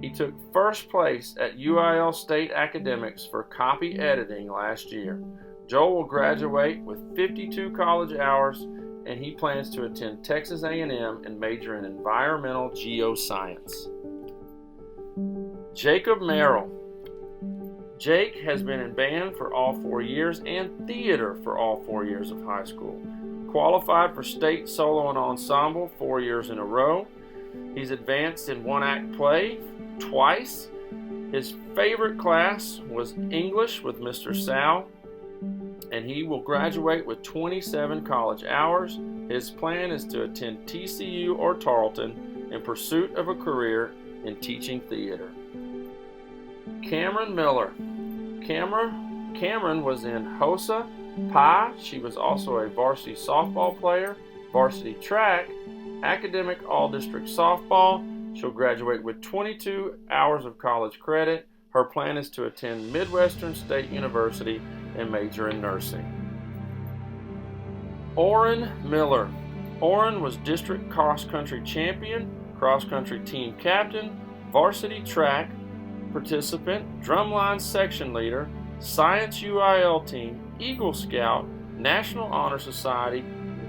He took first place at UIL State Academics for copy editing last year. Joel will graduate with 52 college hours, and he plans to attend Texas A&M and major in environmental geoscience. Jacob Merrill. Jake has been in band for all 4 years and theater for all 4 years of high school. Qualified for state solo and ensemble 4 years in a row. He's advanced in one-act play twice. His favorite class was English with Mr. Sal, and he will graduate with 27 college hours. His plan is to attend TCU or Tarleton in pursuit of a career in teaching theater. Cameron Miller. Cameron was in HOSA, Pi. She was also a varsity softball player, varsity track, academic all-district softball. She'll graduate with 22 hours of college credit. Her plan is to attend Midwestern State University and major in nursing. Orrin Miller. Orrin was district cross-country champion, cross-country team captain, varsity track participant, drumline section leader, science UIL team, Eagle Scout, National Honor Society,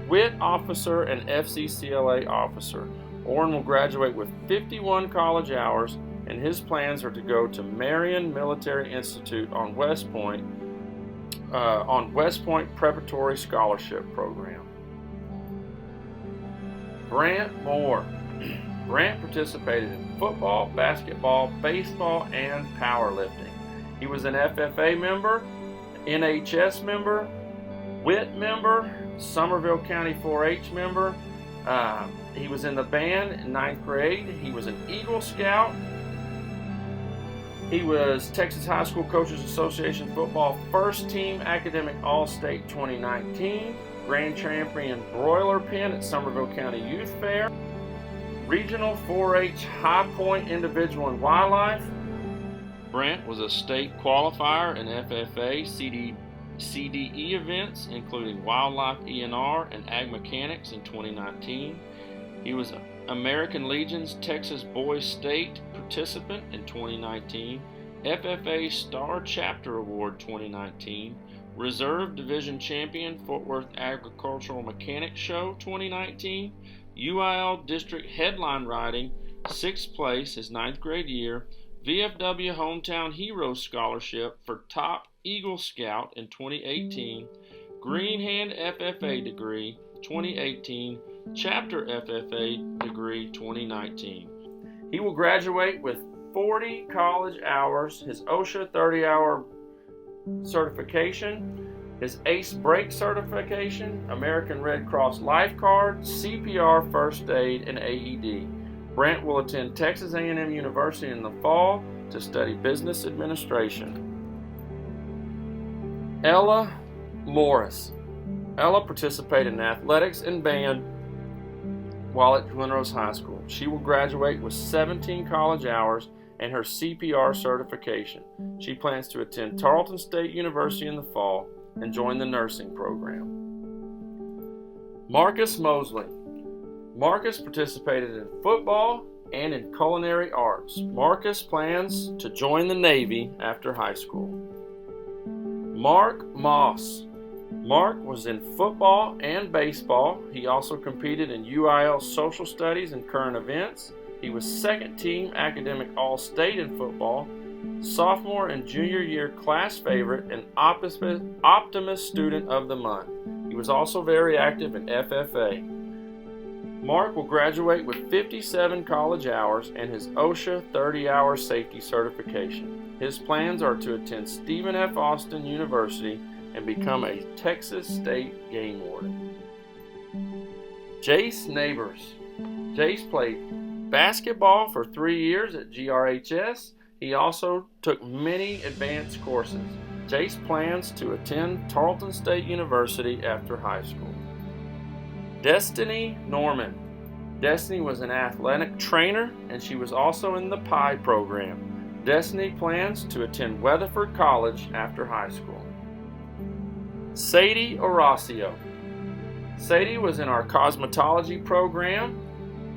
WIT officer, and FCCLA officer. Orrin will graduate with 51 college hours, and his plans are to go to Marion Military Institute on West Point Preparatory Scholarship Program. Brant Moore. Brant participated in football, basketball, baseball, and powerlifting. He was an FFA member, NHS member, WIT member, Somerville County 4-H member. He was in the band in 9th grade. He was an Eagle Scout. He was Texas High School Coaches Association football first team academic All-State 2019, grand champion broiler pen at Somerville County Youth Fair, regional 4-H High Point individual and wildlife. Brent was a state qualifier in FFA CDE events, including wildlife ENR and ag mechanics in 2019. He was American Legion's Texas Boys State participant in 2019, FFA Star Chapter Award 2019, Reserve Division Champion Fort Worth Agricultural Mechanics Show 2019, UIL District Headline Writing, 6th place his 9th grade year, VFW Hometown Hero Scholarship for Top Eagle Scout in 2018, Green Hand FFA degree 2018, Chapter FFA degree 2019. He will graduate with 40 college hours, his OSHA 30-hour certification, his ACE brake certification, American Red Cross lifeguard, CPR first aid, and AED. Brant will attend Texas A&M University in the fall to study business administration. Ella Morris. Ella participated in athletics and band while at Glen Rose High School. She will graduate with 17 college hours and her CPR certification. She plans to attend Tarleton State University in the fall and join the nursing program. Marcus Mosley. Marcus participated in football and in culinary arts. Marcus plans to join the Navy after high school. Mark Moss. Mark was in football and baseball. He also competed in UIL social studies and current events. He was second team academic all-state in football, sophomore and junior year class favorite, and Optimist Student of the Month. He was also very active in FFA. Mark will graduate with 57 college hours and his OSHA 30-hour safety certification. His plans are to attend Stephen F. Austin University and become a Texas State game warden. Jace Neighbors. Jace played basketball for 3 years at GRHS. He also took many advanced courses. Jace plans to attend Tarleton State University after high school. Destiny Norman. Destiny was an athletic trainer and she was also in the PI program. Destiny plans to attend Weatherford College after high school. Sadie Horacio. Sadie was in our cosmetology program,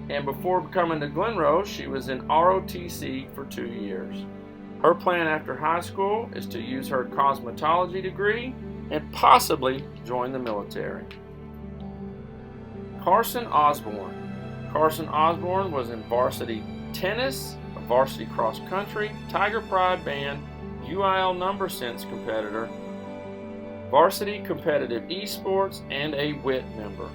and before coming to Glen Rose, she was in ROTC for 2 years. Her plan after high school is to use her cosmetology degree and possibly join the military. Carson Osborne. Carson Osborne was in varsity tennis, a varsity cross country, Tiger Pride band, UIL number sense competitor, varsity competitive esports, and a WIT member.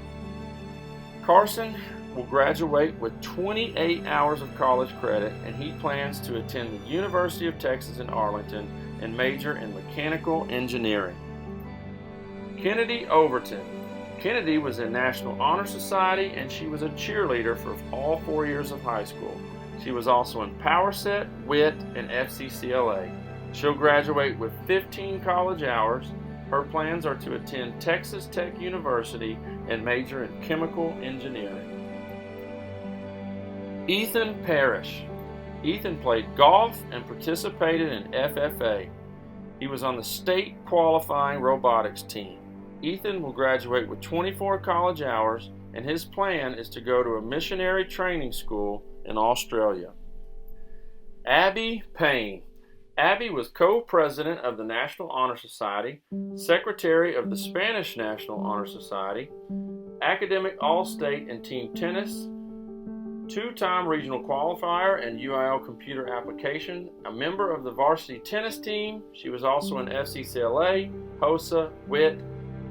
Carson will graduate with 28 hours of college credit, and he plans to attend the University of Texas in Arlington and major in mechanical engineering. Kennedy Overton. Kennedy was in National Honor Society and she was a cheerleader for all 4 years of high school. She was also in Power Set, WIT, and FCCLA. She'll graduate with 15 college hours. Her plans are to attend Texas Tech University and major in chemical engineering. Ethan Parrish. Ethan played golf and participated in FFA. He was on the state qualifying robotics team. Ethan will graduate with 24 college hours, and his plan is to go to a missionary training school in Australia. Abby Payne. Abby was co-president of the National Honor Society, secretary of the Spanish National Honor Society, academic all-state in team tennis, two-time regional qualifier in UIL computer application, a member of the varsity tennis team. She was also an FCCLA, HOSA, WIT,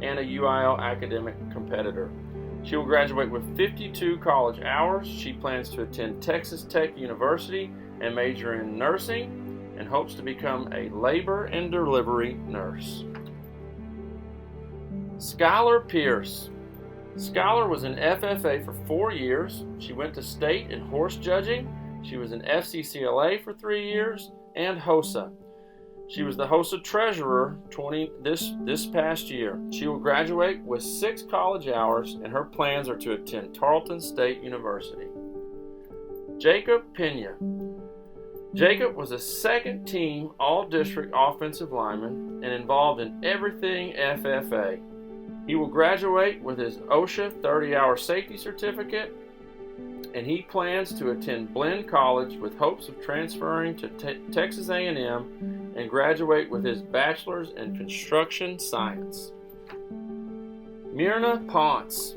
and a UIL academic competitor. She will graduate with 52 college hours. She plans to attend Texas Tech University and major in nursing, and hopes to become a labor and delivery nurse. Skylar Pierce. Skylar was in FFA for 4 years. She went to state in horse judging. She was in FCCLA for 3 years and HOSA. She was the HOSA treasurer this past year. She will graduate with 6 college hours, and her plans are to attend Tarleton State University. Jacob Pena. Jacob was a second team all-district offensive lineman and involved in everything FFA. He will graduate with his OSHA 30-hour safety certificate, and he plans to attend Glen College with hopes of transferring to Texas A&M and graduate with his bachelor's in construction science. Myrna Ponce.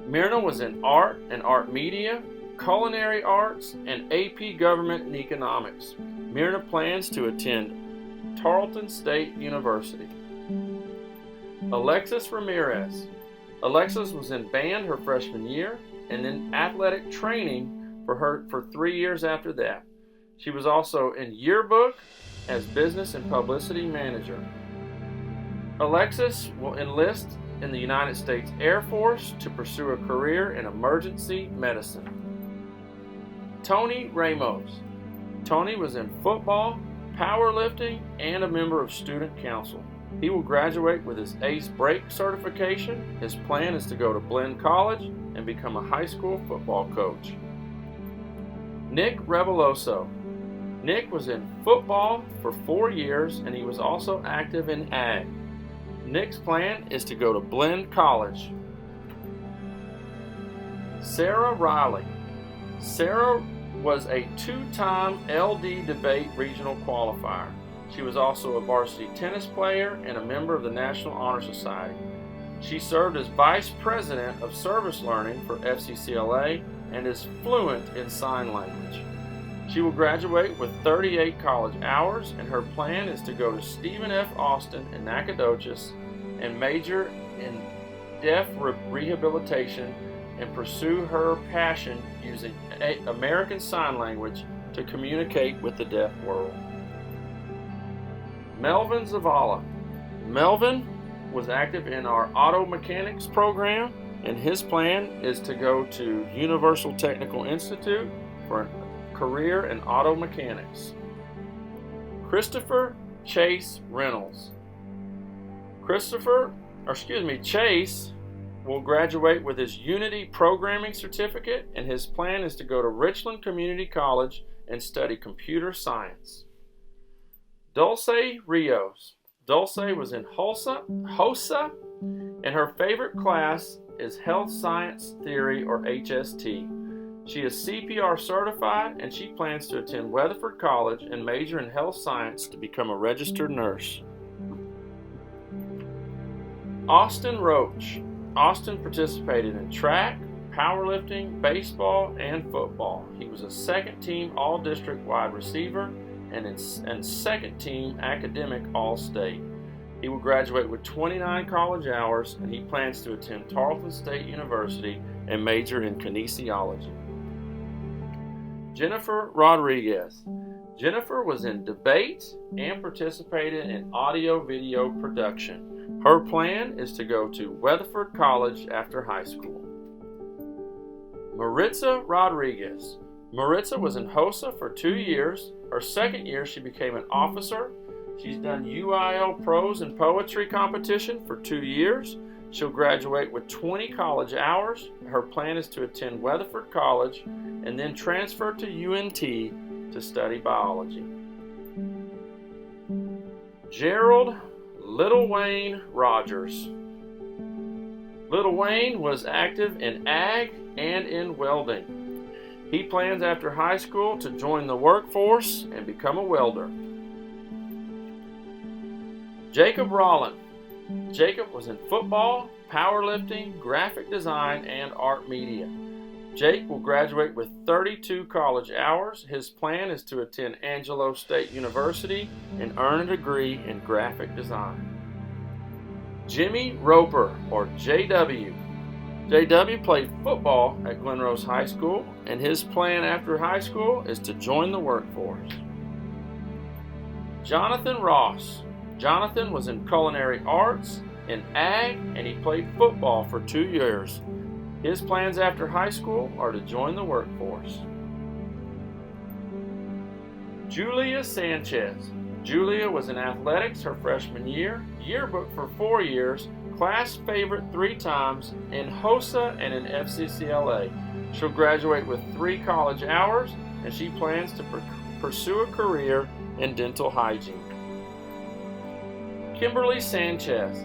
Myrna was in art and art media, culinary arts, and AP government and economics. Myrna plans to attend Tarleton State University. Alexis Ramirez. Alexis was in band her freshman year and in athletic training for 3 years after that. She was also in yearbook as business and publicity manager. Alexis will enlist in the United States Air Force to pursue a career in emergency medicine. Tony Ramos. Tony was in football, powerlifting, and a member of student council. He will graduate with his ACE Break certification. His plan is to go to Glen College and become a high school football coach. Nick Reveloso. Nick was in football for 4 years and he was also active in ag. Nick's plan is to go to Glen College. Sarah Riley. Sarah was a 2-time LD debate regional qualifier. She was also a varsity tennis player and a member of the National Honor Society. She served as Vice President of Service Learning for FCCLA and is fluent in sign language. She will graduate with 38 college hours, and her plan is to go to Stephen F. Austin in Nacogdoches and major in deaf rehabilitation and pursue her passion using American Sign Language to communicate with the deaf world. Melvin Zavala. Melvin was active in our auto mechanics program, and his plan is to go to Universal Technical Institute for a career in auto mechanics. Christopher Chase Reynolds. Chase will graduate with his Unity Programming Certificate, and his plan is to go to Richland Community College and study computer science. Dulce Rios. Dulce was in HOSA, and her favorite class is Health Science Theory, or HST. She is CPR certified, and she plans to attend Weatherford College and major in health science to become a registered nurse. Austin Roach. Austin participated in track, powerlifting, baseball, and football. He was a second-team All-District wide receiver and second-team academic All-State. He will graduate with 29 college hours, and he plans to attend Tarleton State University and major in kinesiology. Jennifer Rodriguez. Jennifer was in debate and participated in audio-video production. Her plan is to go to Weatherford College after high school. Maritza Rodriguez. Maritza was in HOSA for 2 years. Her second year, she became an officer. She's done UIL prose and poetry competition for 2 years. She'll graduate with 20 college hours. Her plan is to attend Weatherford College and then transfer to UNT to study biology. Gerald Little Wayne Rogers. Little Wayne was active in ag and in welding. He plans after high school to join the workforce and become a welder. Jacob Rollin. Jacob was in football, powerlifting, graphic design, and art media. Jake will graduate with 32 college hours. His plan is to attend Angelo State University and earn a degree in graphic design. Jimmy Roper, or JW. JW played football at Glen Rose High School, and his plan after high school is to join the workforce. Jonathan Ross. Jonathan was in culinary arts, in ag, and he played football for 2 years. His plans after high school are to join the workforce. Julia Sanchez. Julia was in athletics her freshman year, yearbook for 4 years, class favorite 3 times, in HOSA and in FCCLA. She'll graduate with 3 college hours, and she plans to pursue a career in dental hygiene. Kimberly Sanchez.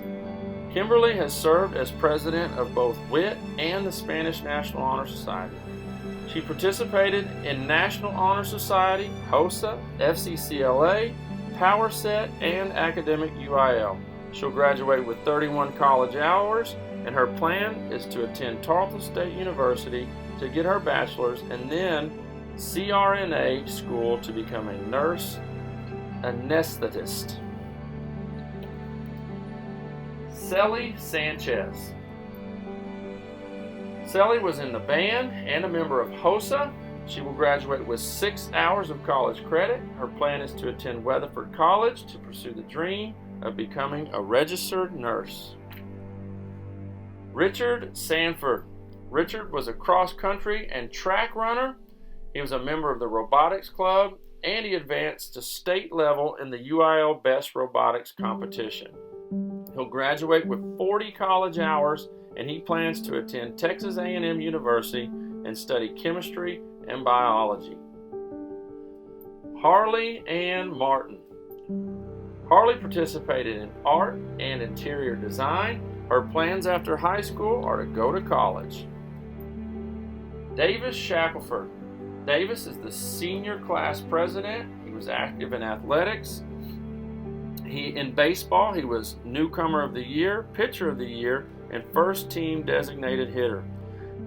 Kimberly has served as president of both WIT and the Spanish National Honor Society. She participated in National Honor Society, HOSA, FCCLA, Power Set, and Academic UIL. She'll graduate with 31 college hours, and her plan is to attend Tarleton State University to get her bachelor's and then CRNA school to become a nurse anesthetist. Celly Sanchez. Celly was in the band and a member of HOSA. She will graduate with 6 hours of college credit. Her plan is to attend Weatherford College to pursue the dream of becoming a registered nurse. Richard Sanford. Richard was a cross-country and track runner. He was a member of the robotics club, and he advanced to state level in the UIL Best Robotics competition. He'll graduate with 40 college hours, and he plans to attend Texas A&M University and study chemistry and biology. Harley Ann Martin. Harley participated in art and interior design. Her plans after high school are to go to college. Davis Shackelford. Davis is the senior class president. He was active in athletics. In baseball, he was newcomer of the year, pitcher of the year, and first team designated hitter.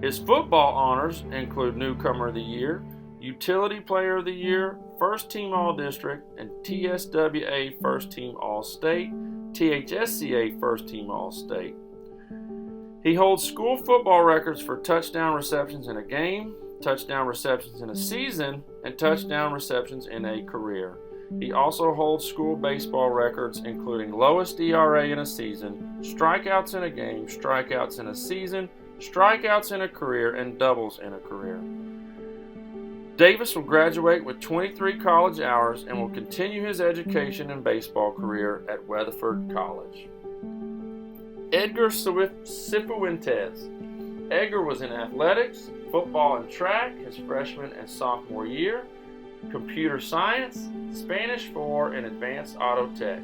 His football honors include newcomer of the year, utility player of the year, first team all-district, and TSWA first team all-state, THSCA first team all-state. He holds school football records for touchdown receptions in a game, touchdown receptions in a season, and touchdown receptions in a career. He also holds school baseball records including lowest ERA in a season, strikeouts in a game, strikeouts in a season, strikeouts in a career, and doubles in a career. Davis will graduate with 23 college hours and will continue his education and baseball career at Weatherford College. Edgar Cifuentes. Edgar was in athletics, football and track his freshman and sophomore year, computer science, Spanish 4, and advanced auto tech.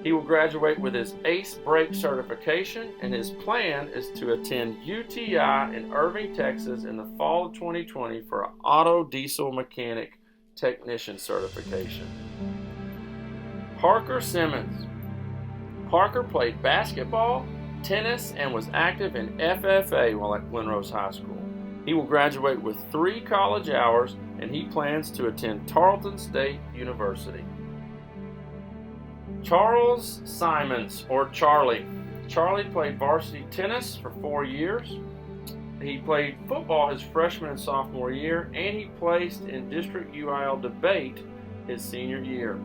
He will graduate with his ACE brake certification, and his plan is to attend UTI in Irving, Texas in the fall of 2020 for an auto diesel mechanic technician certification. Parker Simmons. Parker played basketball, tennis, and was active in FFA while at Glen High School. He will graduate with 3 college hours, and he plans to attend Tarleton State University. Charles Simons, or Charlie. Charlie played varsity tennis for 4 years. He played football his freshman and sophomore year, and he placed in district UIL debate his senior year.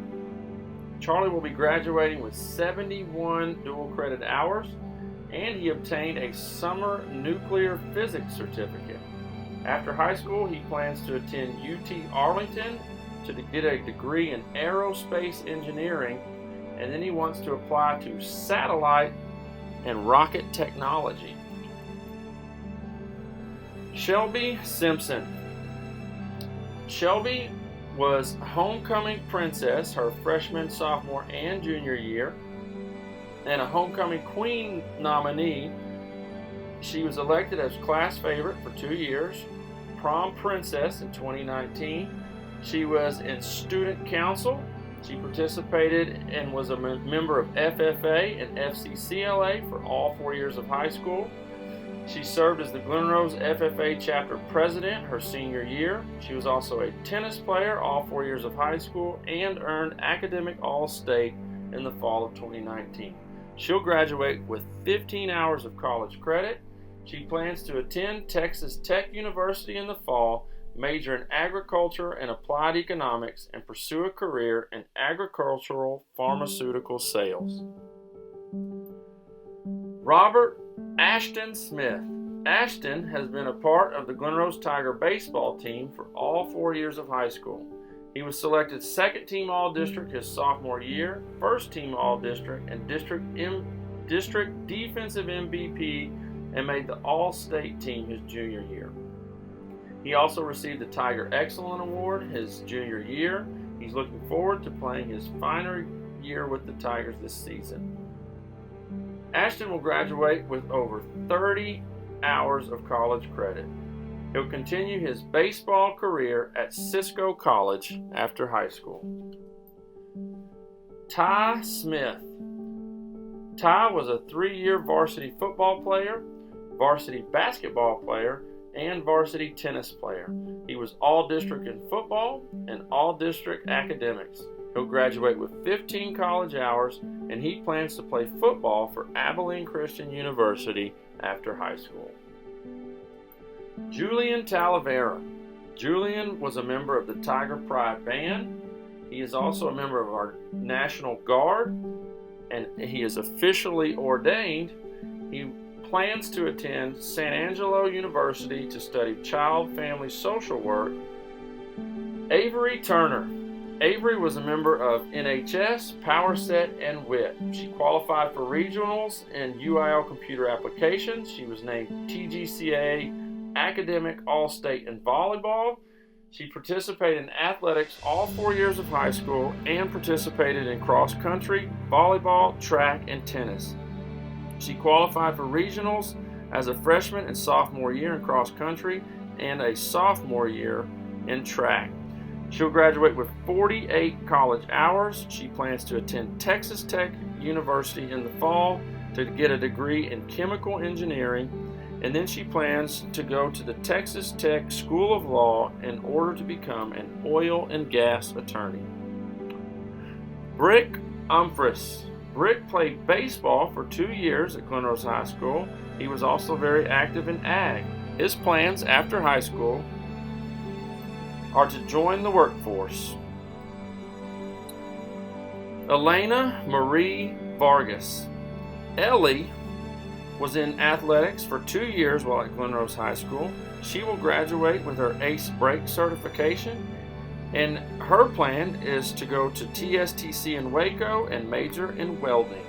Charlie will be graduating with 71 dual credit hours, and he obtained a summer nuclear physics certificate. After high school, he plans to attend UT Arlington to get a degree in aerospace engineering, and then he wants to apply to satellite and rocket technology. Shelby Simpson. Shelby was homecoming princess her freshman, sophomore, and junior year, and a homecoming queen nominee. She was elected as class favorite for 2 years, prom princess in 2019. She was in student council. She participated and was a member of FFA and FCCLA for all 4 years of high school. She served as the Glen Rose FFA chapter president her senior year. She was also a tennis player all 4 years of high school and earned academic all-state in the fall of 2019. She'll graduate with 15 hours of college credit. She plans to attend Texas Tech University in the fall, major in agriculture and applied economics, and pursue a career in agricultural pharmaceutical sales. Robert Ashton Smith. Ashton has been a part of the Glen Rose Tiger baseball team for all 4 years of high school. He was selected second team all-district his sophomore year, first team all-district, and district defensive MVP, and made the all-state team his junior year. He also received the Tiger Excellent Award his junior year. He's looking forward to playing his final year with the Tigers this season. Ashton will graduate with over 30 hours of college credit. He'll continue his baseball career at Cisco College after high school. Ty Smith. Ty was a 3-year varsity football player, varsity basketball player, and varsity tennis player. He was all-district in football and all-district academics. He'll graduate with 15 college hours, and he plans to play football for Abilene Christian University after high school. Julian Talavera. Julian was a member of the Tiger Pride Band. He is also a member of our National Guard, and he is officially ordained. He plans to attend San Angelo University to study child family social work. Avery Turner. Avery was a member of NHS, PowerSet, and WIT. She qualified for regionals in UIL computer applications. She was named TGCA Academic All-State in volleyball. She participated in athletics all 4 years of high school and participated in cross country, volleyball, track, and tennis. She qualified for regionals as a freshman and sophomore year in cross country and a sophomore year in track. She'll graduate with 48 college hours. She plans to attend Texas Tech University in the fall to get a degree in chemical engineering, and then she plans to go to the Texas Tech School of Law in order to become an oil and gas attorney. Brick Umphris. Brick played baseball for 2 years at Glen Rose High School. He was also very active in ag. His plans after high school are to join the workforce. Elena Marie Vargas. Ellie was in athletics for 2 years while at Glen Rose High School. She will graduate with her ACE brake certification, and her plan is to go to TSTC in Waco and major in welding.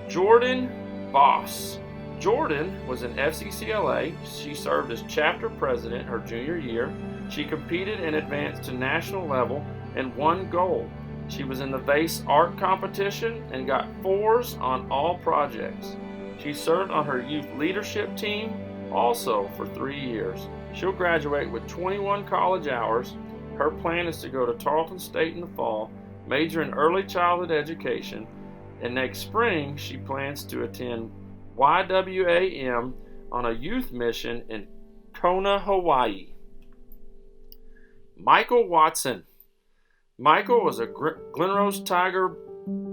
Jordan Boss. Jordan was in FCCLA. She served as chapter president her junior year. She competed and advanced to national level and won gold. She was in the vase art competition and got 4s on all projects. She served on her youth leadership team also for 3 years. She'll graduate with 21 college hours. Her plan is to go to Tarleton State in the fall, major in early childhood education, and next spring she plans to attend YWAM on a youth mission in Kona, Hawaii. Michael Watson. Michael was a Glen Rose Tiger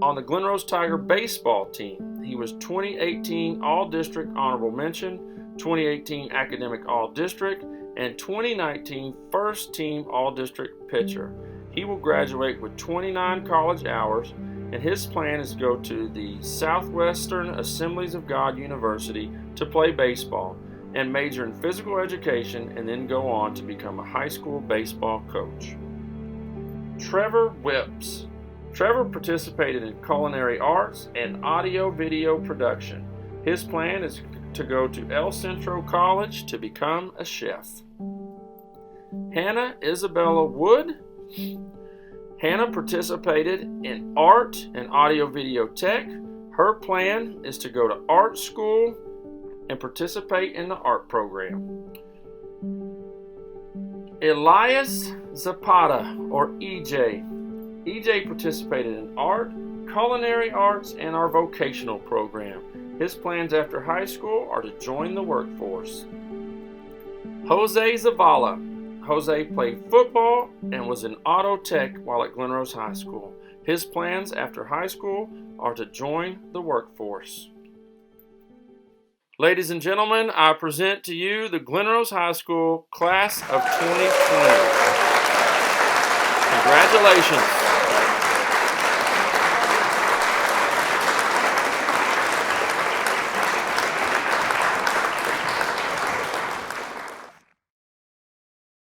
on the Glen Rose Tiger baseball team. He was 2018 All-District Honorable Mention, 2018 Academic All-District, and 2019 First Team All-District Pitcher. He will graduate with 29 college hours, and his plan is to go to the Southwestern Assemblies of God University to play baseball and major in physical education, and then go on to become a high school baseball coach. Trevor Whips. Trevor participated in culinary arts and audio-video production. His plan is to go to El Centro College to become a chef. Hannah Isabella Wood. Hannah participated in art and audio-video tech. Her plan is to go to art school and participate in the art program. Elias Zapata, or EJ. EJ participated in art, culinary arts, and our vocational program. His plans after high school are to join the workforce. Jose Zavala. Jose played football and was in auto tech while at Glen Rose High School. His plans after high school are to join the workforce. Ladies and gentlemen, I present to you the Glen Rose High School Class of 2020. Congratulations.